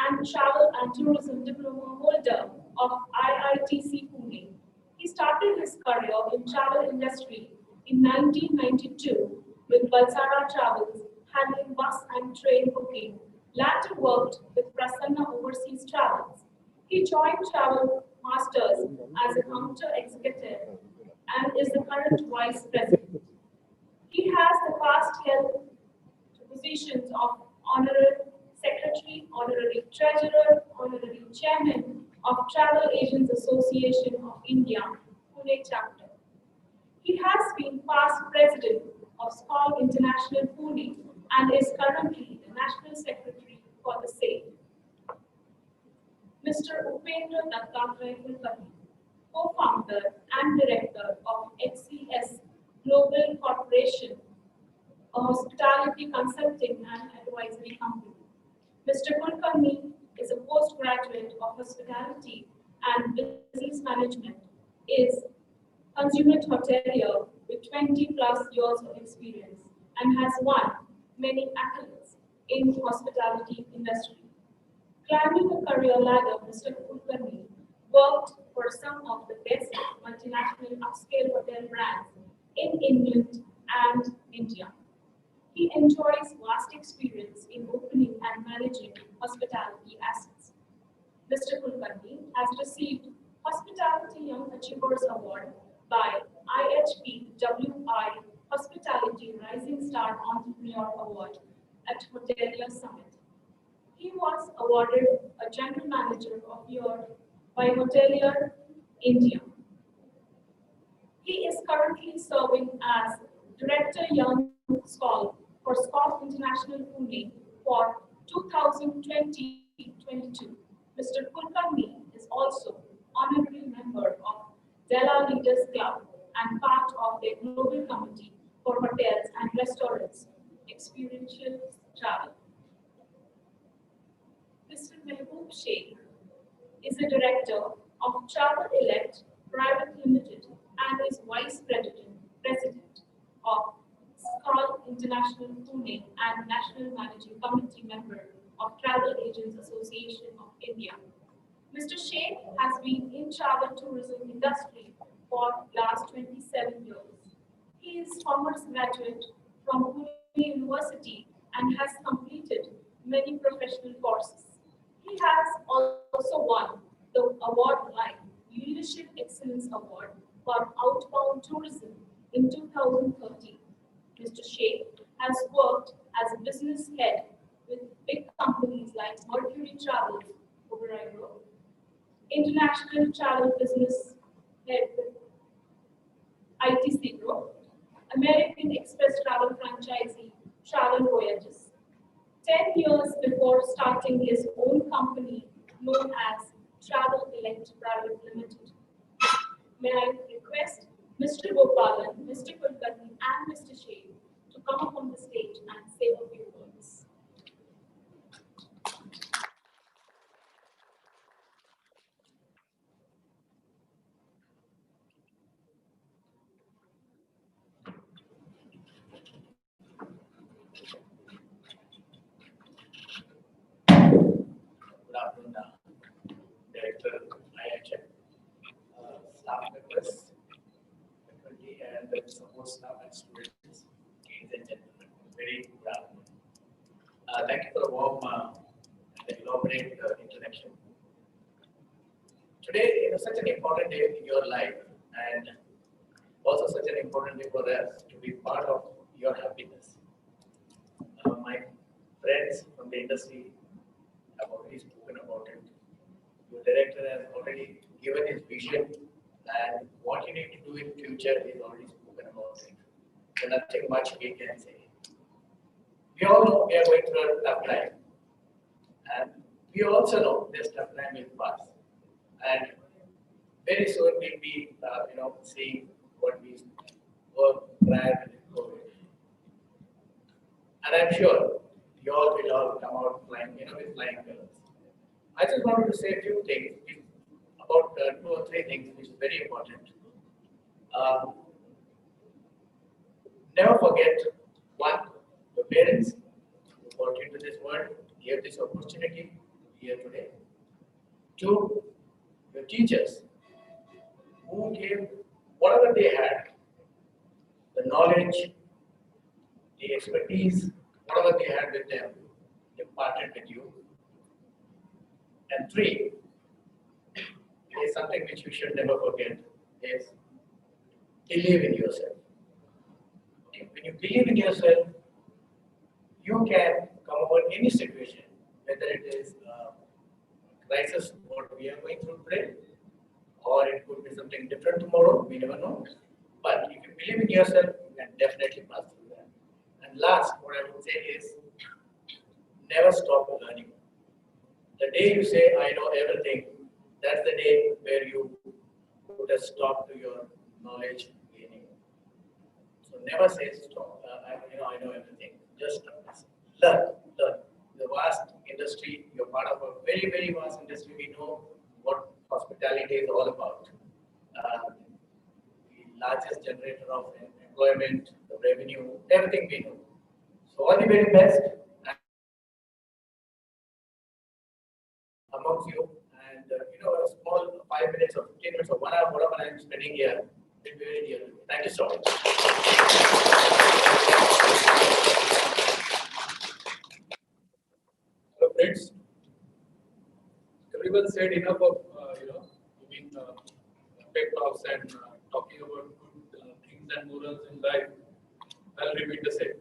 and travel and tourism diploma holder of IITC Pune. He started his career in travel industry in 1992 with Balsara Travels, handling bus and train booking. Later worked with Prasanna Overseas Travels. He joined Travel Masters as a counter executive and is the current vice president. He has the past held positions of honorary secretary, honorary treasurer, honorary chairman of Travel Agents Association of India, Pune chapter. He has been past president of SCOL International Pune and is currently the national secretary for the same. Mr. Upendra Dattatray Kulkarni, co-founder and director of HCS Global Corporation, a hospitality consulting and advisory company. Mr. Kulkarni is a postgraduate of hospitality and business management, is consummate hotelier with 20 plus years of experience and has won many accolades in hospitality industry. Climbing the career ladder, Mr. Kulkarni worked for some of the best multinational upscale hotel brands in England and India. He enjoys vast experience in opening and managing hospitality assets. Mr. Kulkarni has received Hospitality Young Achievers Award by IHPWI Hospitality Rising Star Entrepreneur Award at Hotelier Summit. He was awarded a General Manager of Year by Hotelier India. He is currently serving as Director Young SCOL for SCOL International Pune for 2020-22. Mr. Kulkarni is also honorary member of Della Leaders Club and part of their global committee for hotels and restaurants, experiential travel. Mr. Mehboob Sheikh is a director of Travel Elect Private Limited and is vice president of SCOL International Pune and national managing committee member of Travel Agents Association of India. Mr. Sheikh has been in travel tourism industry for last 27 years. He is commerce graduate from Pune University and has completed many professional courses. He has also won the award like Leadership Excellence Award for Outbound Tourism in 2013. Mr. Sheikh has worked as a business head with big companies like Mercury Travels, Oberoi Group, International Travel Business Head with ITC Group, American Express Travel Franchisee, Travel Voyages. 10 years before starting his own company known as Travel Elect Private Limited. May I request Mr. Gopalan, Mr. Kulkarni and Mr. Shade to come up on the stage and say a few words. Good afternoon, Director IIHM, staff members, faculty, and the support staff and students, ladies and gentlemen. Very good afternoon. Thank you for a warm and elaborate introduction. Today is such an important day in your life, and also such an important day for us to be part of your happiness. My friends from the industry have already spoken about it. Your director has already given his vision, and what you need to do in future is already spoken about it. So nothing much we can say. We all know we are going through a tough time, and we also know this tough time will pass. And very soon we'll be, seeing what we were prior to COVID. And I'm sure you all will all come out flying, with flying colors. I just wanted to say a few things about 2 or 3 things which is very important. Never forget, one, your parents who brought you into this world, gave this opportunity here today. 2, your teachers who gave whatever they had, the knowledge, the expertise, whatever they had with them, they imparted with you. And 3, is something which you should never forget, is believe in yourself. Okay? When you believe in yourself, you can come over any situation, whether it is a crisis, what we are going through today, or it could be something different tomorrow, we never know. But if you believe in yourself, you can definitely pass through that. And last, what I would say is, never stop learning. The day you say, I know everything, that's the day where you put a stop to your knowledge gaining. So never say stop. I know everything. Just learn. The vast industry, you're part of a very, very vast industry. We know what hospitality is all about. The largest generator of employment, the revenue, everything we know. So all the very best amongst you. And a small 5 minutes or 15 minutes or 1 hour, whatever I'm spending here, will be very dear to me. Thank you so much. Hello friends, everyone said enough of giving pep talks and talking about good things and morals in life. I'll repeat the same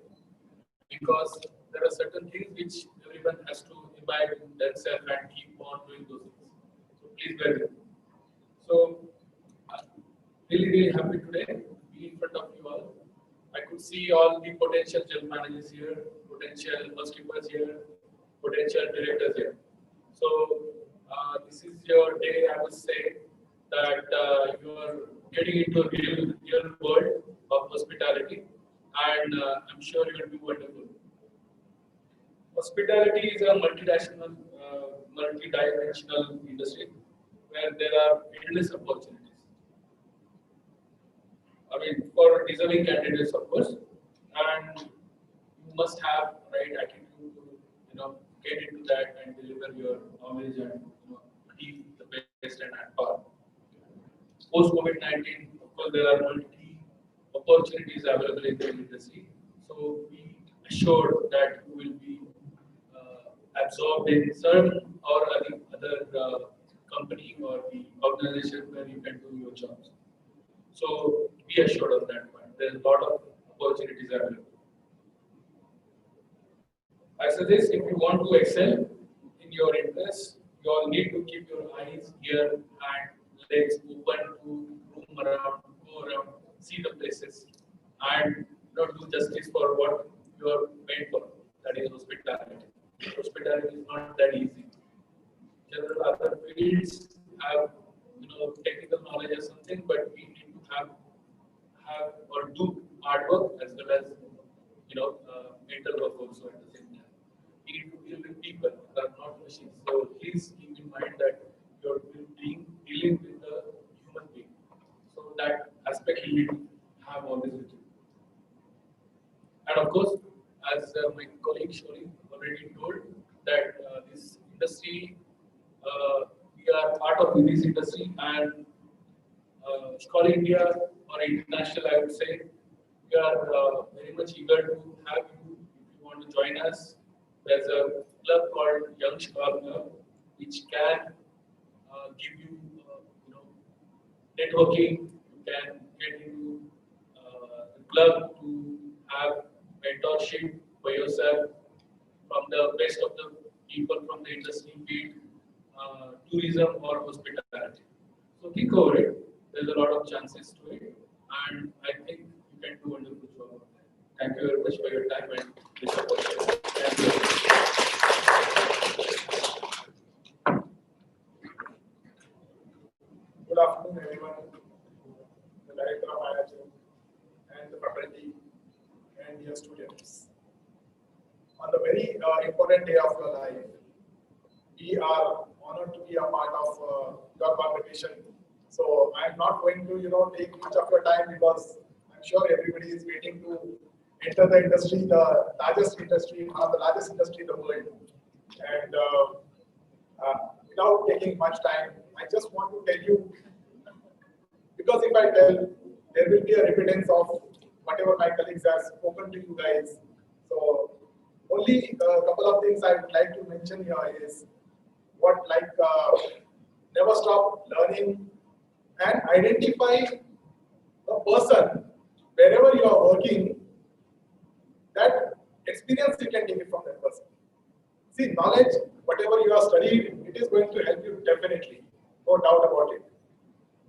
because there are certain things which everyone has to imbibe in themselves and keep on doing those things. So please bear with me. So really happy today to be in front of you all. I could see all the potential general managers here, potential housekeepers here, potential directors here. So this is your day, I would say, that you are getting into a real world of hospitality, and I'm sure you will be wonderful. Hospitality is a multidimensional industry where there are endless opportunities. I mean, for deserving candidates, of course, and you must have right attitude to get into that and deliver your knowledge and be the best and at par. Post COVID-19, of course, there are multi opportunities available in the industry. So be assured that you will be absorbed in certain or other company or the organization where you can do your jobs. So be assured of that point. There's a lot of opportunities available. I suggest if you want to excel in your interests, you all need to keep your eyes, ear, and legs open to roam around, go around, see the places, and not do justice for what you are paid for. That is hospitality. Hospitality is not that easy. General other fields have technical knowledge or something, but we need to have or do hard work as well as mental work also at the same time. You need to deal with people, they are not machines. So please keep in mind that you're dealing with a human being. So that aspect you need to have always with you. And of course, as my colleague Shori already told, that this industry, we are part of this industry, and Scholar India or international, I would say, we are very much eager to have you if you want to join us. There's a club called Young Scholar Club, which can give you, networking. You can get into the club to have mentorship for yourself from the best of the people from the industry, be it tourism or hospitality. So think over it. There's a lot of chances to it, and I think you can do a wonderful job of that. Thank you very much for your time and this opportunity. Thank you. Good afternoon, everyone. The director of IIHM and the faculty and dear students. On the very important day of your life, we are honored to be a part of your convocation. So I'm not going to, take much of your time because I'm sure everybody is waiting to enter the industry, the largest industry, one of the largest industry in the world. And without taking much time, I just want to tell you, because if I tell, there will be a repetition of whatever my colleagues have spoken to you guys. So only a couple of things I would like to mention here is never stop learning and identify the person wherever you are working, that experience you can take it from that person. See, knowledge, whatever you are studying, it is going to help you definitely, no doubt about it.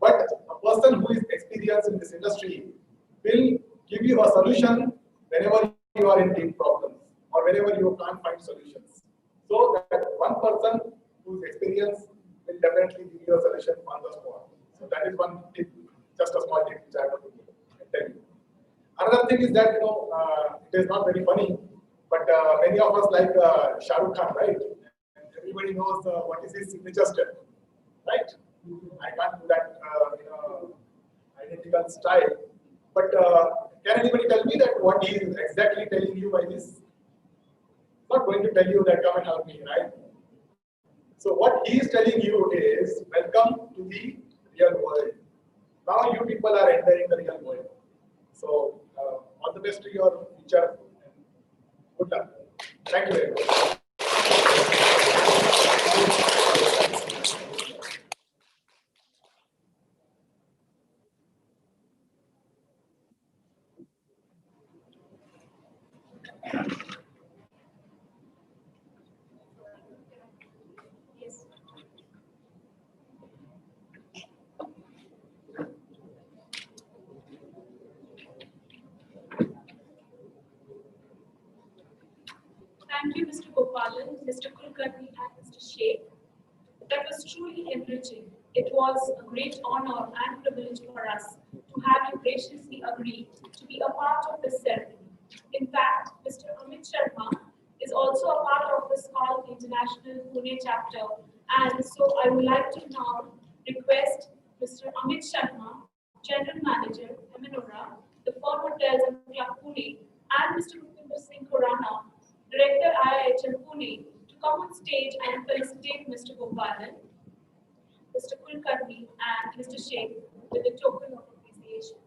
But a person who is experienced in this industry will give you a solution whenever you are in deep problems or whenever you can't find solutions. So that one person who is experienced will definitely give you a solution on the spot. So that is one tip, just a small tip which I want to tell you. Another thing is that it is not very funny, but many of us like Shah Rukh Khan, right? And everybody knows what is his signature step, right? I can't do that identical style, but can anybody tell me that what he is exactly telling you by this? Not going to tell you that come and help me, right? So what he is telling you is welcome to the real world. Now you people are entering the real world. So all the best to your future and good luck. Thank you very much. Yes. Thank you, Mr. Gopalan, Mr. Kulkarni, and Mr. Sheikh. That was truly enriching. It was a great honor and privilege for us to have you graciously agree to be a part of this ceremony. In fact, Mr. Amit Sharma is also a part of the SCOL International Pune chapter, and so I would like to now request Mr. Amit Sharma, General Manager, Eminora, the Firm Hotels and Club Pune, and Mr. Rupinder Singh Khurana, Director IIHM Pune, to come on stage and felicitate Mr. Gopalan, Mr. Kulkarni, and Mr. Sheikh with a token of appreciation.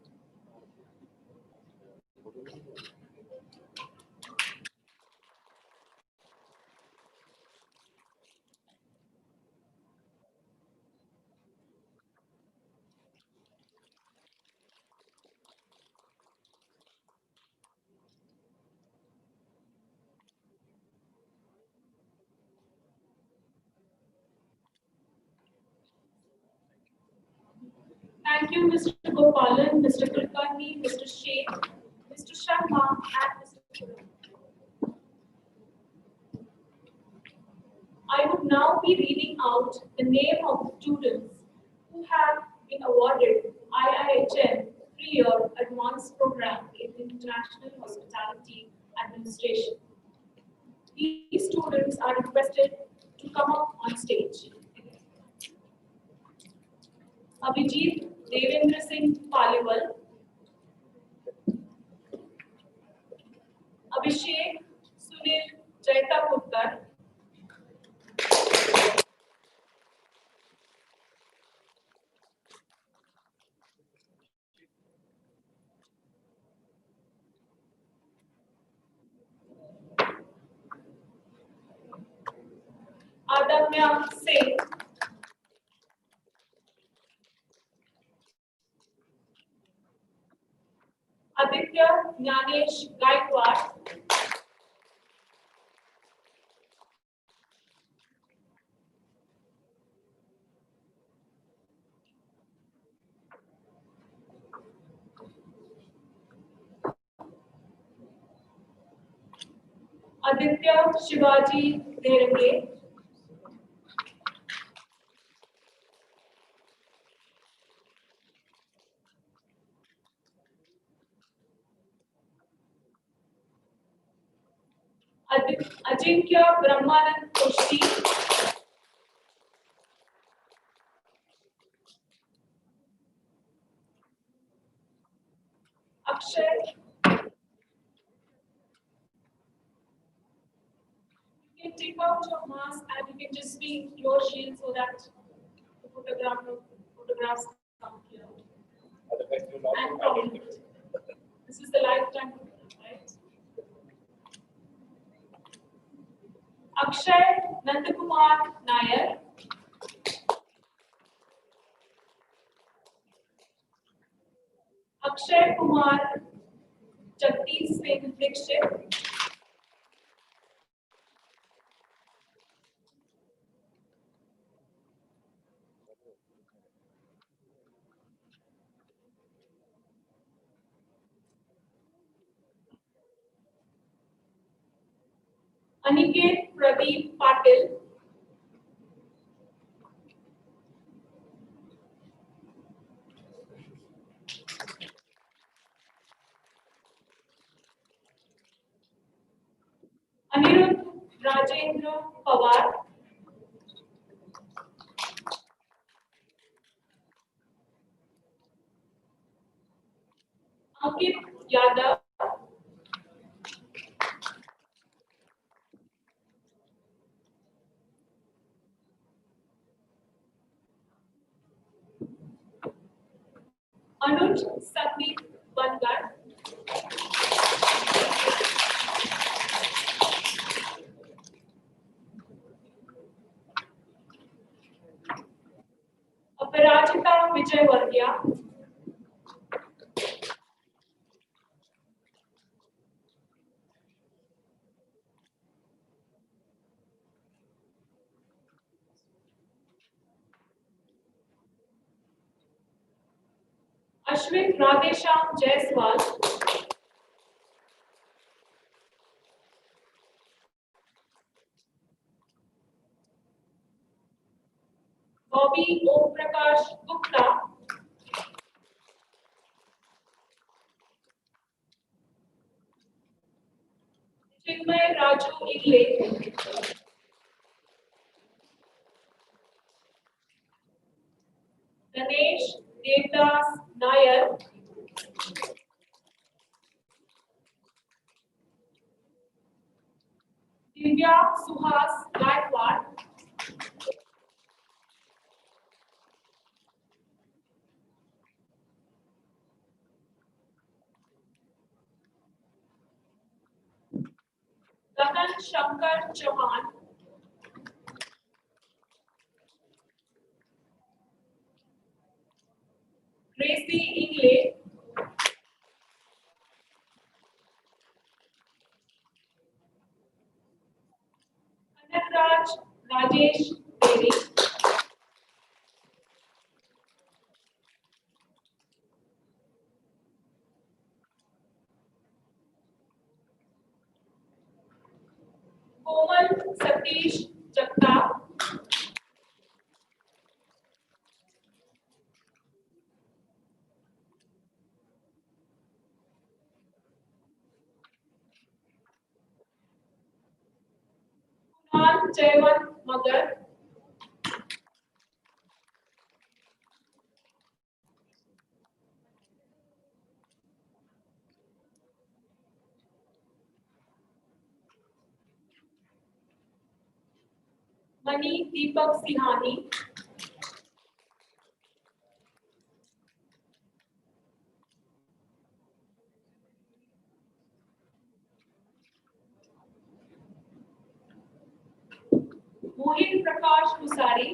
Thank you, Mr. Gopalan, Mr. Kulkarni, Mr. Sheikh, Mr. Sharma, and Mr. Khurana. I would now be reading out the name of the students who have been awarded IIHM free 3-year advanced program in International Hospitality Administration. These students are requested to come up on stage. Abhijit Devendra Singh Paliwal, Abhishek Sunil Jaitapurkar, Adamya Singh, Aditya Jnanesh Gaikwad, Aditya Shivaji Dherange, Ajinkya Brahmanand Kushti, Akshay. You can take out your mask and you can just be your shield so that the photographs come clear. Otherwise, you'll not And be comment. identified. This is the lifetime program, right? Akshay Nandakumar Nair, Akshay Kumar Jagdish Singh Dixit, Aniket Pradeep Patil, Anirudh Rajendra Pawar, Ankit Yadav, Anuj Sandeep Bangar, Aparajita Vijay Varghya, Ashwin Radhesham Jaiswal, Bobby Om Prakash Gupta, Chinmay Raju Igle, Ganesh Devdas Nair, Divya Suhas Gaikwad, Gagan Shankar Chauhan, Gracie Ingle, Anandraj Rajesh Devi, Komal Satish Jagtap, Jaywan Magar, Mani Deepak Sihani, Mohin Prakash Kusari,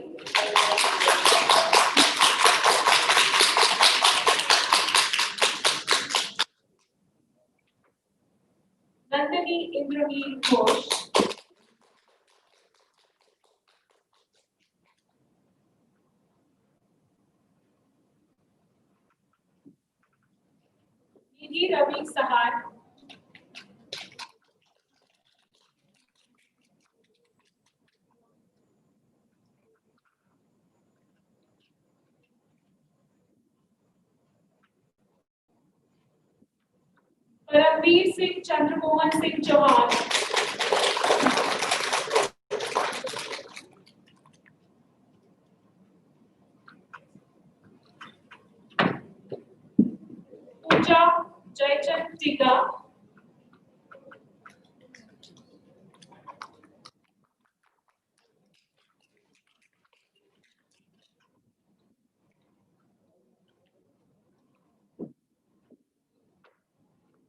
Nandini Indraheel Ghosh, Nidhi Ravi Sahar, Paramveer Singh Chandramohan Singh Chauhan, Pooja Jaichand Tika,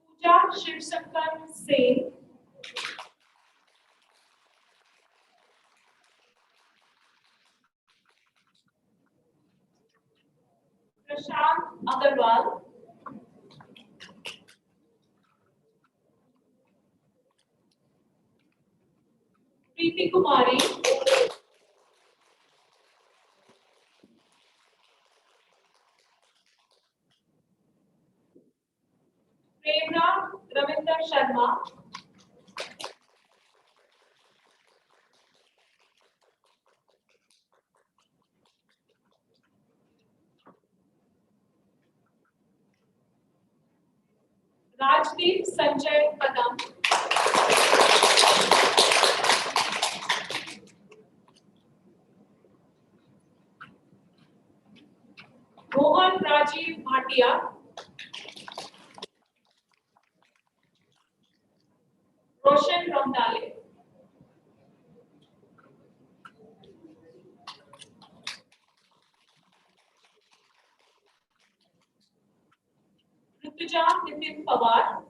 Pooja Shivsankar Sen, Prashant Agarwal, Preeti Kumari, Prerna Ravinder Sharma, Rajdeep Sanjay Kadam, Rohan Rajiv Bhatia, Roshan Ramdale, Rituja Nitin Pawar,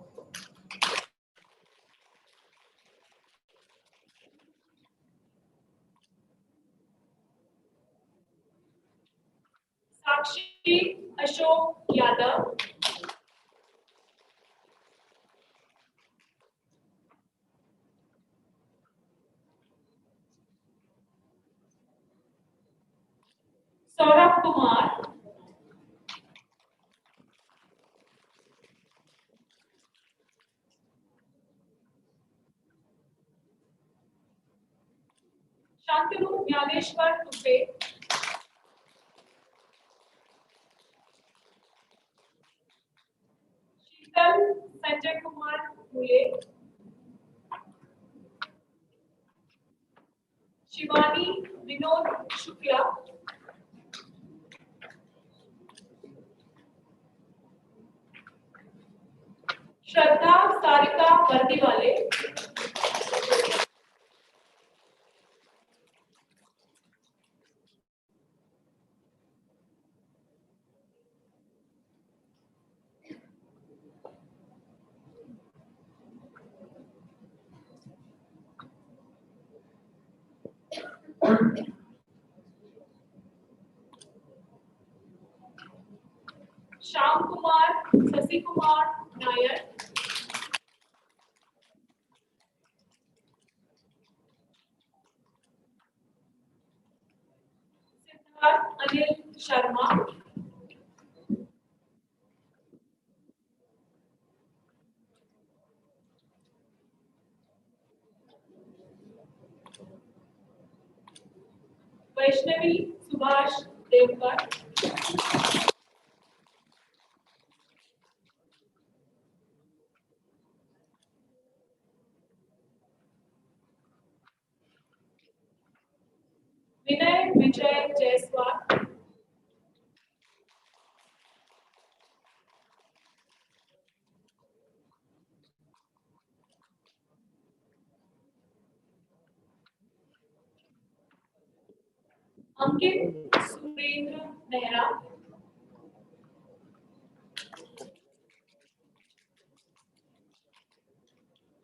Sakshi Ashok Yadav, Saurabh Kumar, Shantanu Jnaneshwar Tupe, Sheetal Sanjay Kumar Mule, Shivani Vinod Shukla, Shraddha Sarika Vardiwale, Shyam Kumar Sasi Kumar Nair, Siddharth Anil Sharma, Vaishnavi Subhash Devkar, Vijay Jaiswal, Ankit Surendra Mehra,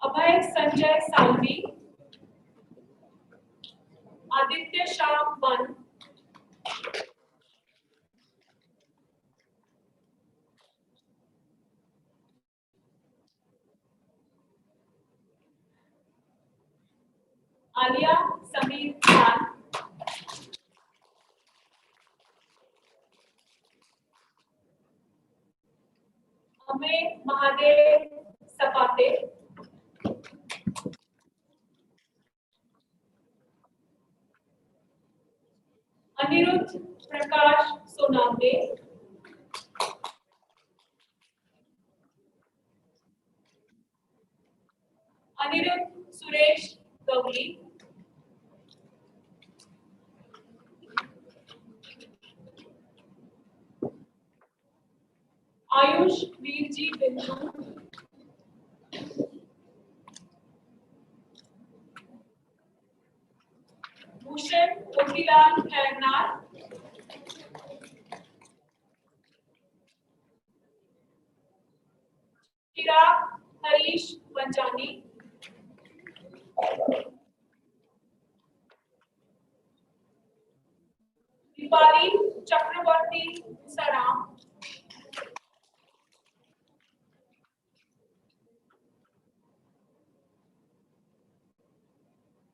Abhay Sanjay Salvi, Aditya Shah Van, Alia Samir Khan, Amey Mahadev Sapate, Anirudh Prakash Sonamde, Anirudh Suresh Gavli, Ayush Virji Bindu, Bhushan Motilal Khairnar, Chirag Harish Panjani, Dipali Chakrabarti Saram,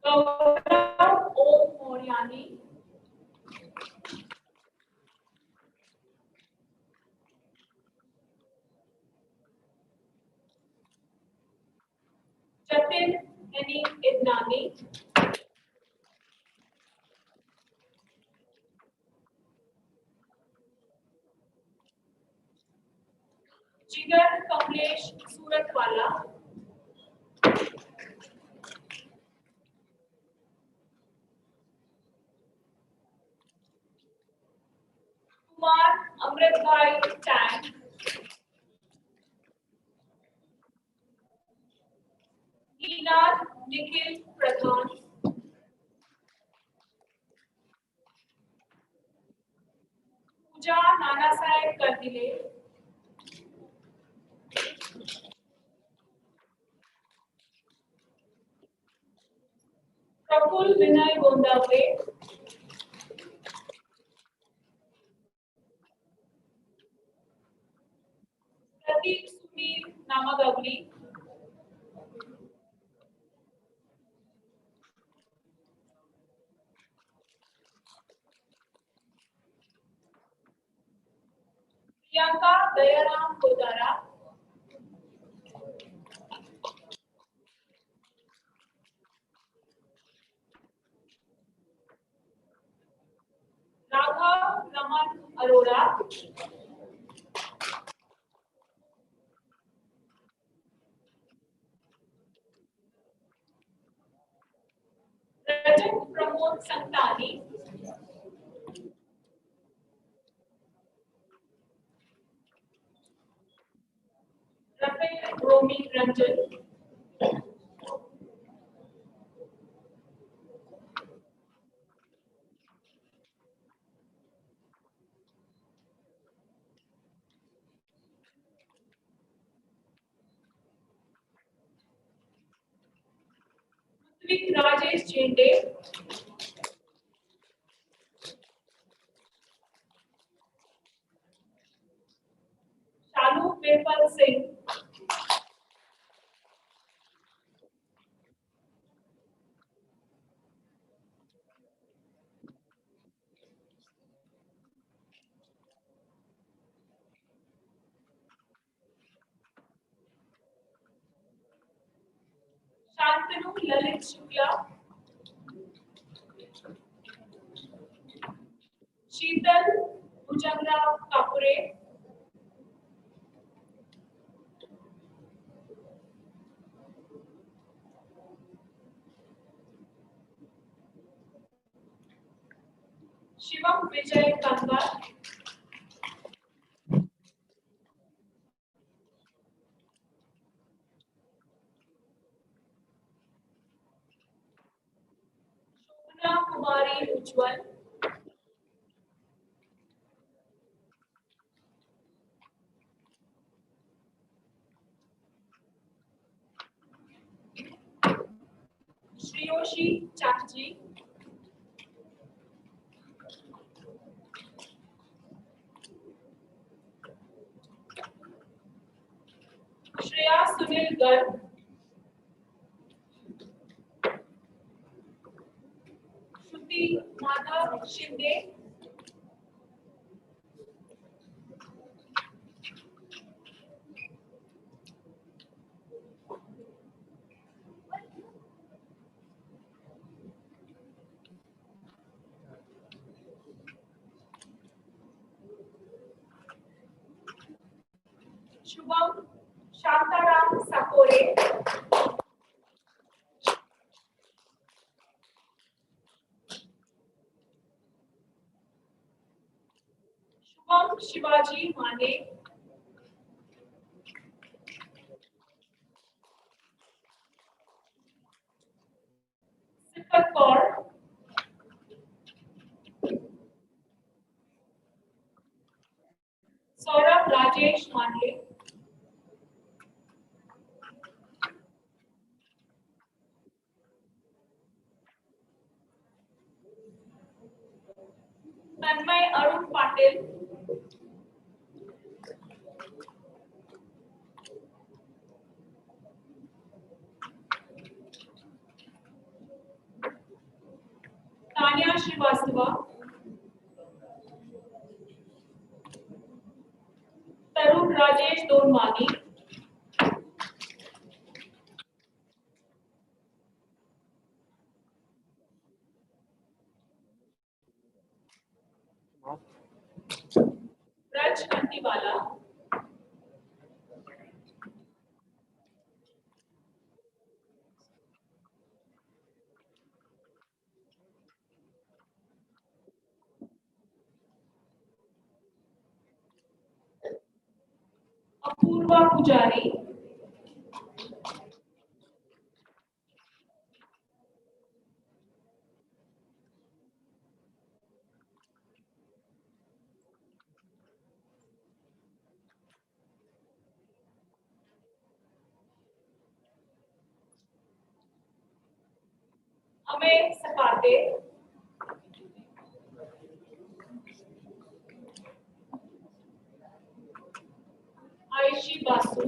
Gaurav Om Moriani, Jatin Eni Idnani, Jigar Kamlesh Suratwala, Kumar Amritbhai Tang, Hinar Nikhil Pradhan, Pooja Nanasaheb Kardile, Praful Vinay Gondavre, Pratik Sumir Namagavli, Priyanka Dayaram Kodara, Raghav Raman Arora, Rajat Pramod Santani, Rafael Romi Ranjan, Ritwik Rajesh Jinde, Shalu Virpal Singh, Shantanu Lalit Shukla, Sheetal Bhujangrao Kapure, Shivam Vijay Kanwar, Shobana Kumari Ujwal, Shreyoshi Chatterjee, Shreya Sunil Garg, Shruti Madhav Shinde, Shubham Shantaram Sakore, Shubham Shivaji Mane, Sifat Kaur, Saurabh Rajesh Mane, Tanmay Arun Patil, Tanya Srivastava, Tarun Rajesh Donmani, Raj Kantiwala, Apurva Pujari, Amey Sapate, Aishi Basu,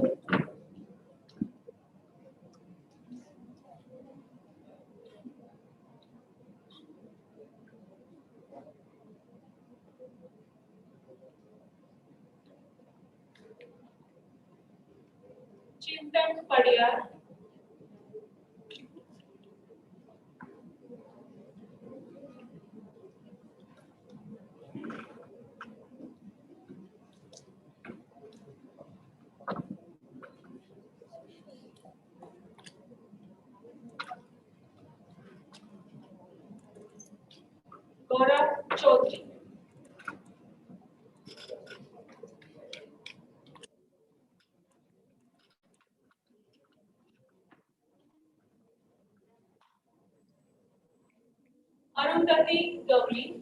Chintan Padiyar, Gaurav Chaudhary, Arundhati Gavri,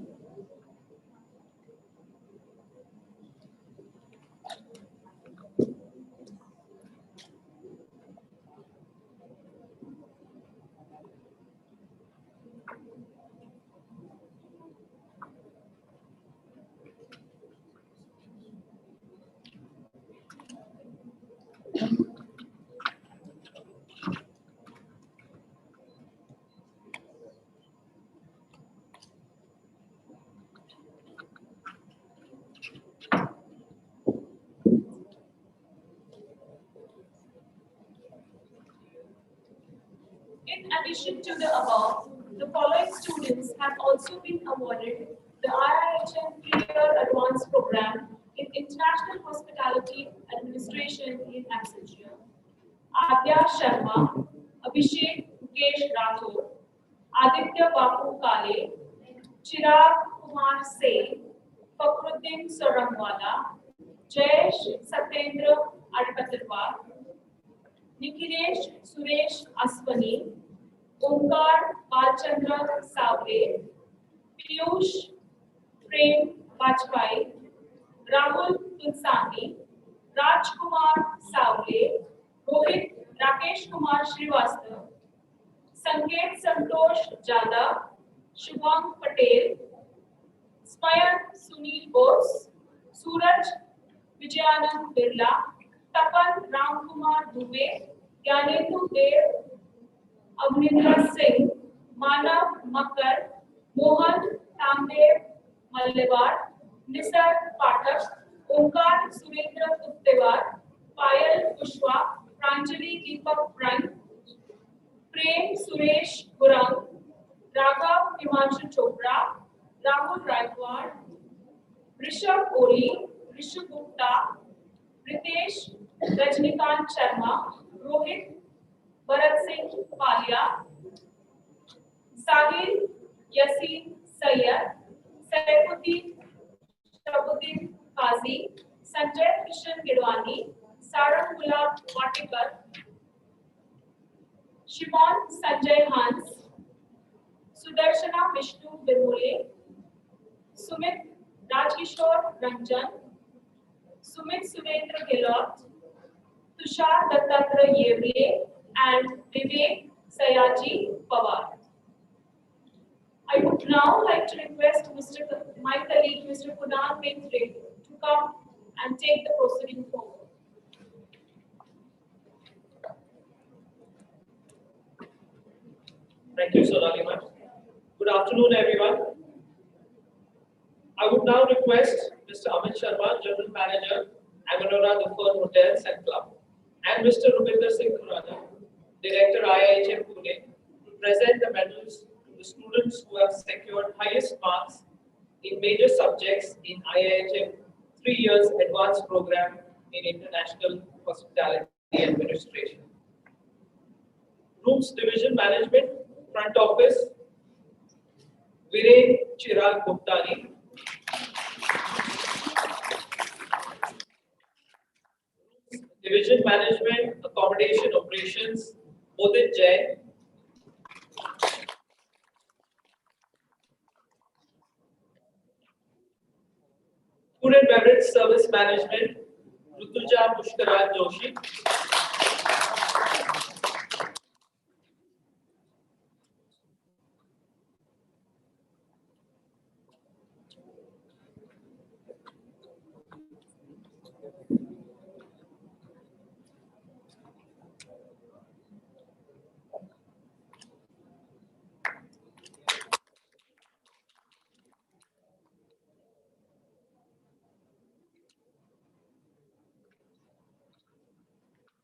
In addition to the above, the following students have also been awarded the IIHM 3-year advanced program in International Hospitality Administration in Absentia. Adya Sharma, Abhishek Mukesh Rathore, Aditya Bapu Kale, Chirag Kumar Sen, Fakhruddin Soramwala, Jayesh Satyendra Adpatirwar, Nikhilesh Suresh Aswani, Omkar Balchandra Savle, Piyush Prem Vajpayee, Rahul Tulsani, Rajkumar Savle, Rohit Rakesh Kumar Srivastav, Sanket Santosh Jadhav, Shubham Patel, Smayan Sunil Bose, Suraj Vijayanand Birla, Tapan Ramkumar Dubey, Gyanendu Dev, Avnindra Singh, Manav Makkar, Mohan Tamdev Mallewar, Nisar Pathak, Omkar Surendra Guttewar, Payal Kushwa, Pranjali Deepak Prang, Prem Suresh Gurang, Raghav Himanshu Chopra, Rahul Raikwad, Rishabh Kohli, Rishabh Gupta, Ritesh Rajnikant Sharma, Rohit Bharat Singh Palia, Sahil Yasin Sayyad, Saifuddin Shabuddin Qazi, Sanjay Kishan Gidwani, Sarang Gulab Vatikar, Shimon Sanjay Hans, Sudarshana Vishnu Birmule, Sumit Rajkishore Ranjan, Sumit Suvendra Gelot, Tushar Dattatra Yevle, and Vivek Sayaji Pawar. I would now like to request my colleague, Mr. Kunal Maitre, to come and take the proceeding forward. Thank you, Sonali ma'am. Good afternoon, everyone. I would now request Mr. Amit Sharma, General Manager, Amanora the Fern Hotels and Club, and Mr. Rupinder Singh Khurana, Director IIHM Pune, to present the medals to the students who have secured highest marks in major subjects in IIHM 3 years advanced program in International Hospitality Administration. Rooms Division Management, Front Office, Viren Chirag Guptani. Division Management, Accommodation Operations, Modit Jain. Food and Beverage Service Management, Rutuja Pushkaran Joshi.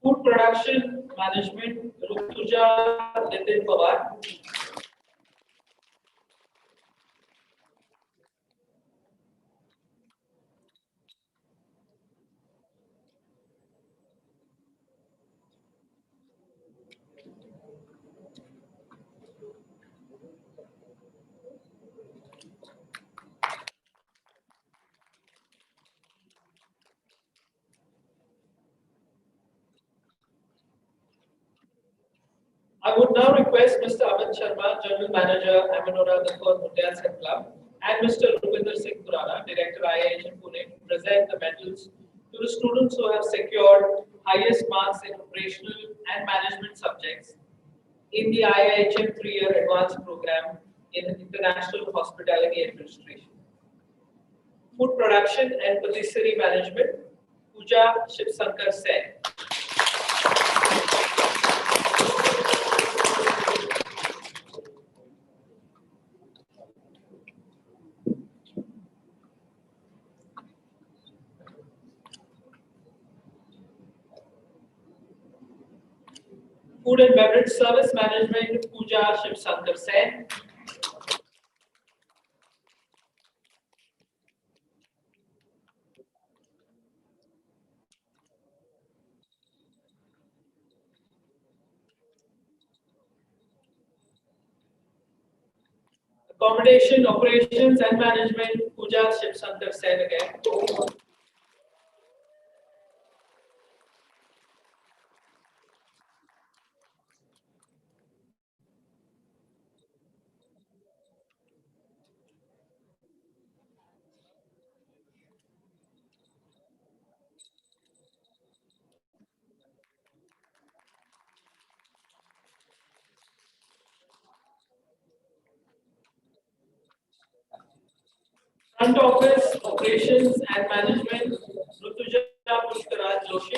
Food Production Management, Rutuja Nitin Pawar. I would now request Mr. Amit Sharma, General Manager, Amanora the Fern Hotels and Club, and Mr. Rupinder Singh Khurana, Director IIHM Pune, to present the medals to the students who have secured highest marks in operational and management subjects in the IIHM 3-year advanced program in International Hospitality Administration. Food Production and Patisserie Management, Pooja Shivsankar Sen. Food and Beverage Service Management, Pooja Shivsankar Sen. Accommodation, Operations and Management, Pooja Shivsankar Sen again. Front Office, Operations and Management, Rutuja Pushkaraj Joshi.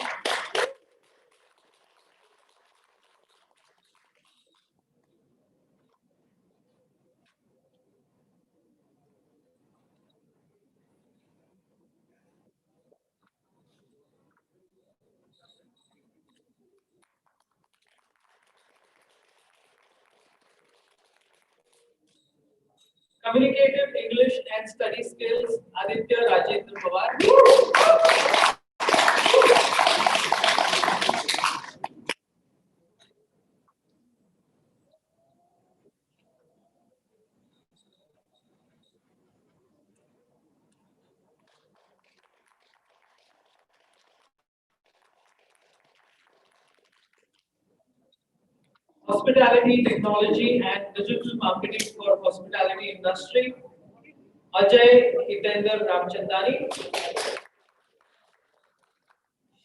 Communicative English and Study Skills, Aditya Rajendra Pawar. Hospitality Technology and Digital Marketing for Hospitality Industry, Ajay Hitender Ramchandani,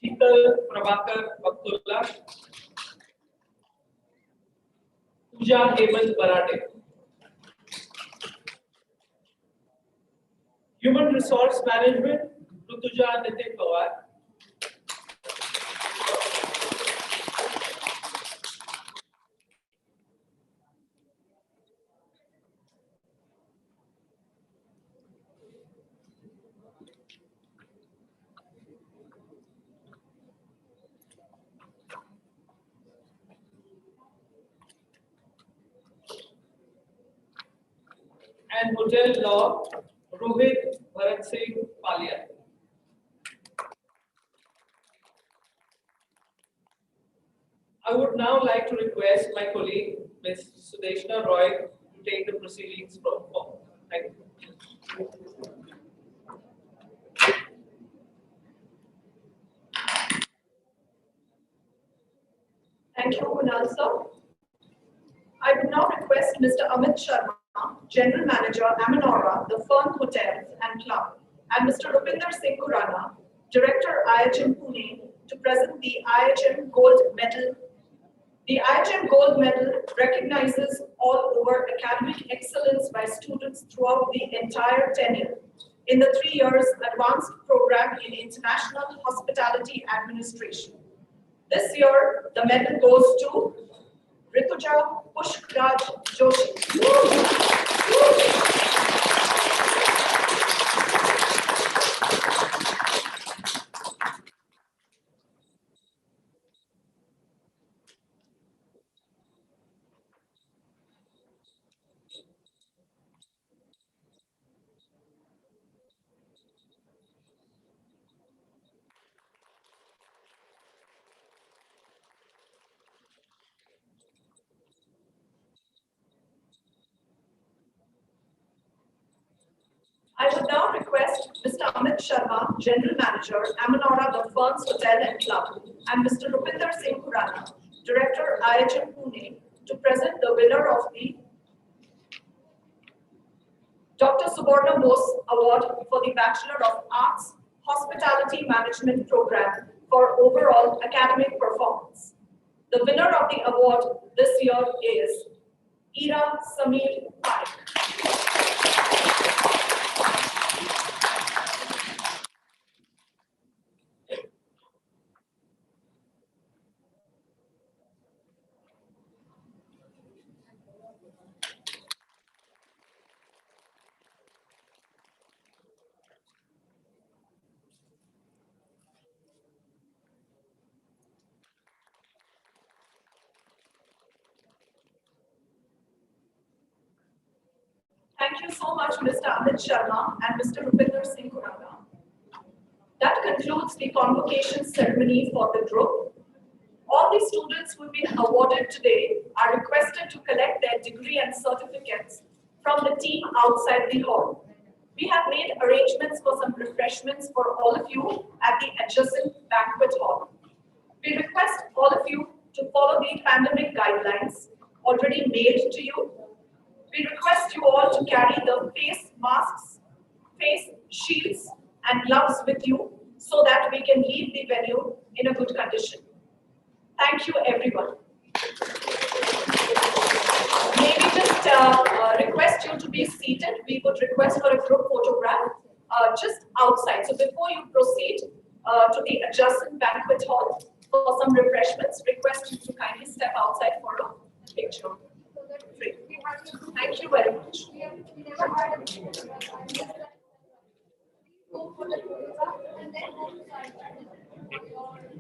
Sheetal Prabhakar Baktullah, Pooja Hemant Barate. Human Resource Management, Rutuja Nitin Pawar. And Hotel Law, Rohit Bharat Singh Palia. I would now like to request my colleague, Ms. Sudeshna Roy, to take the proceedings from forward. Thank you. Thank you, Kunal sir. I would now request Mr. Amit Sharma, General Manager, Amanora, the Fern Hotels and Club, and Mr. Rupinder Singh Khurana, Director, IIHM Pune, to present the IIHM Gold Medal. The IIHM Gold Medal recognizes all over academic excellence by students throughout the entire tenure in the 3 years advanced program in International Hospitality Administration. This year, the medal goes to Rituja Pushkraj Joshi. I would now request Mr. Amit Sharma, General Manager, Amanora, the Ferns Hotel and Club, and Mr. Rupinder Singh Khurana, Director, IIHM Pune, to present the winner of the Dr. Suborna Bose Award for the Bachelor of Arts Hospitality Management Program for overall academic performance. The winner of the award this year is Ira Samir Parekh. Thank you so much, Mr. Amit Sharma and Mr. Rupinder Singh Khurana. That concludes the convocation ceremony for the group. All the students who have been awarded today are requested to collect their degree and certificates from the team outside the hall. We have made arrangements for some refreshments for all of you at the adjacent banquet hall. We request all of you to follow the pandemic guidelines already made to you. We request you all to carry the face masks, face shields, and gloves with you so that we can leave the venue in a good condition. Thank you, everyone. May we just request you to be seated. We would request for a group photograph just outside. So before you proceed to the adjacent banquet hall for some refreshments, request you to kindly step outside for a picture. Thank you very much.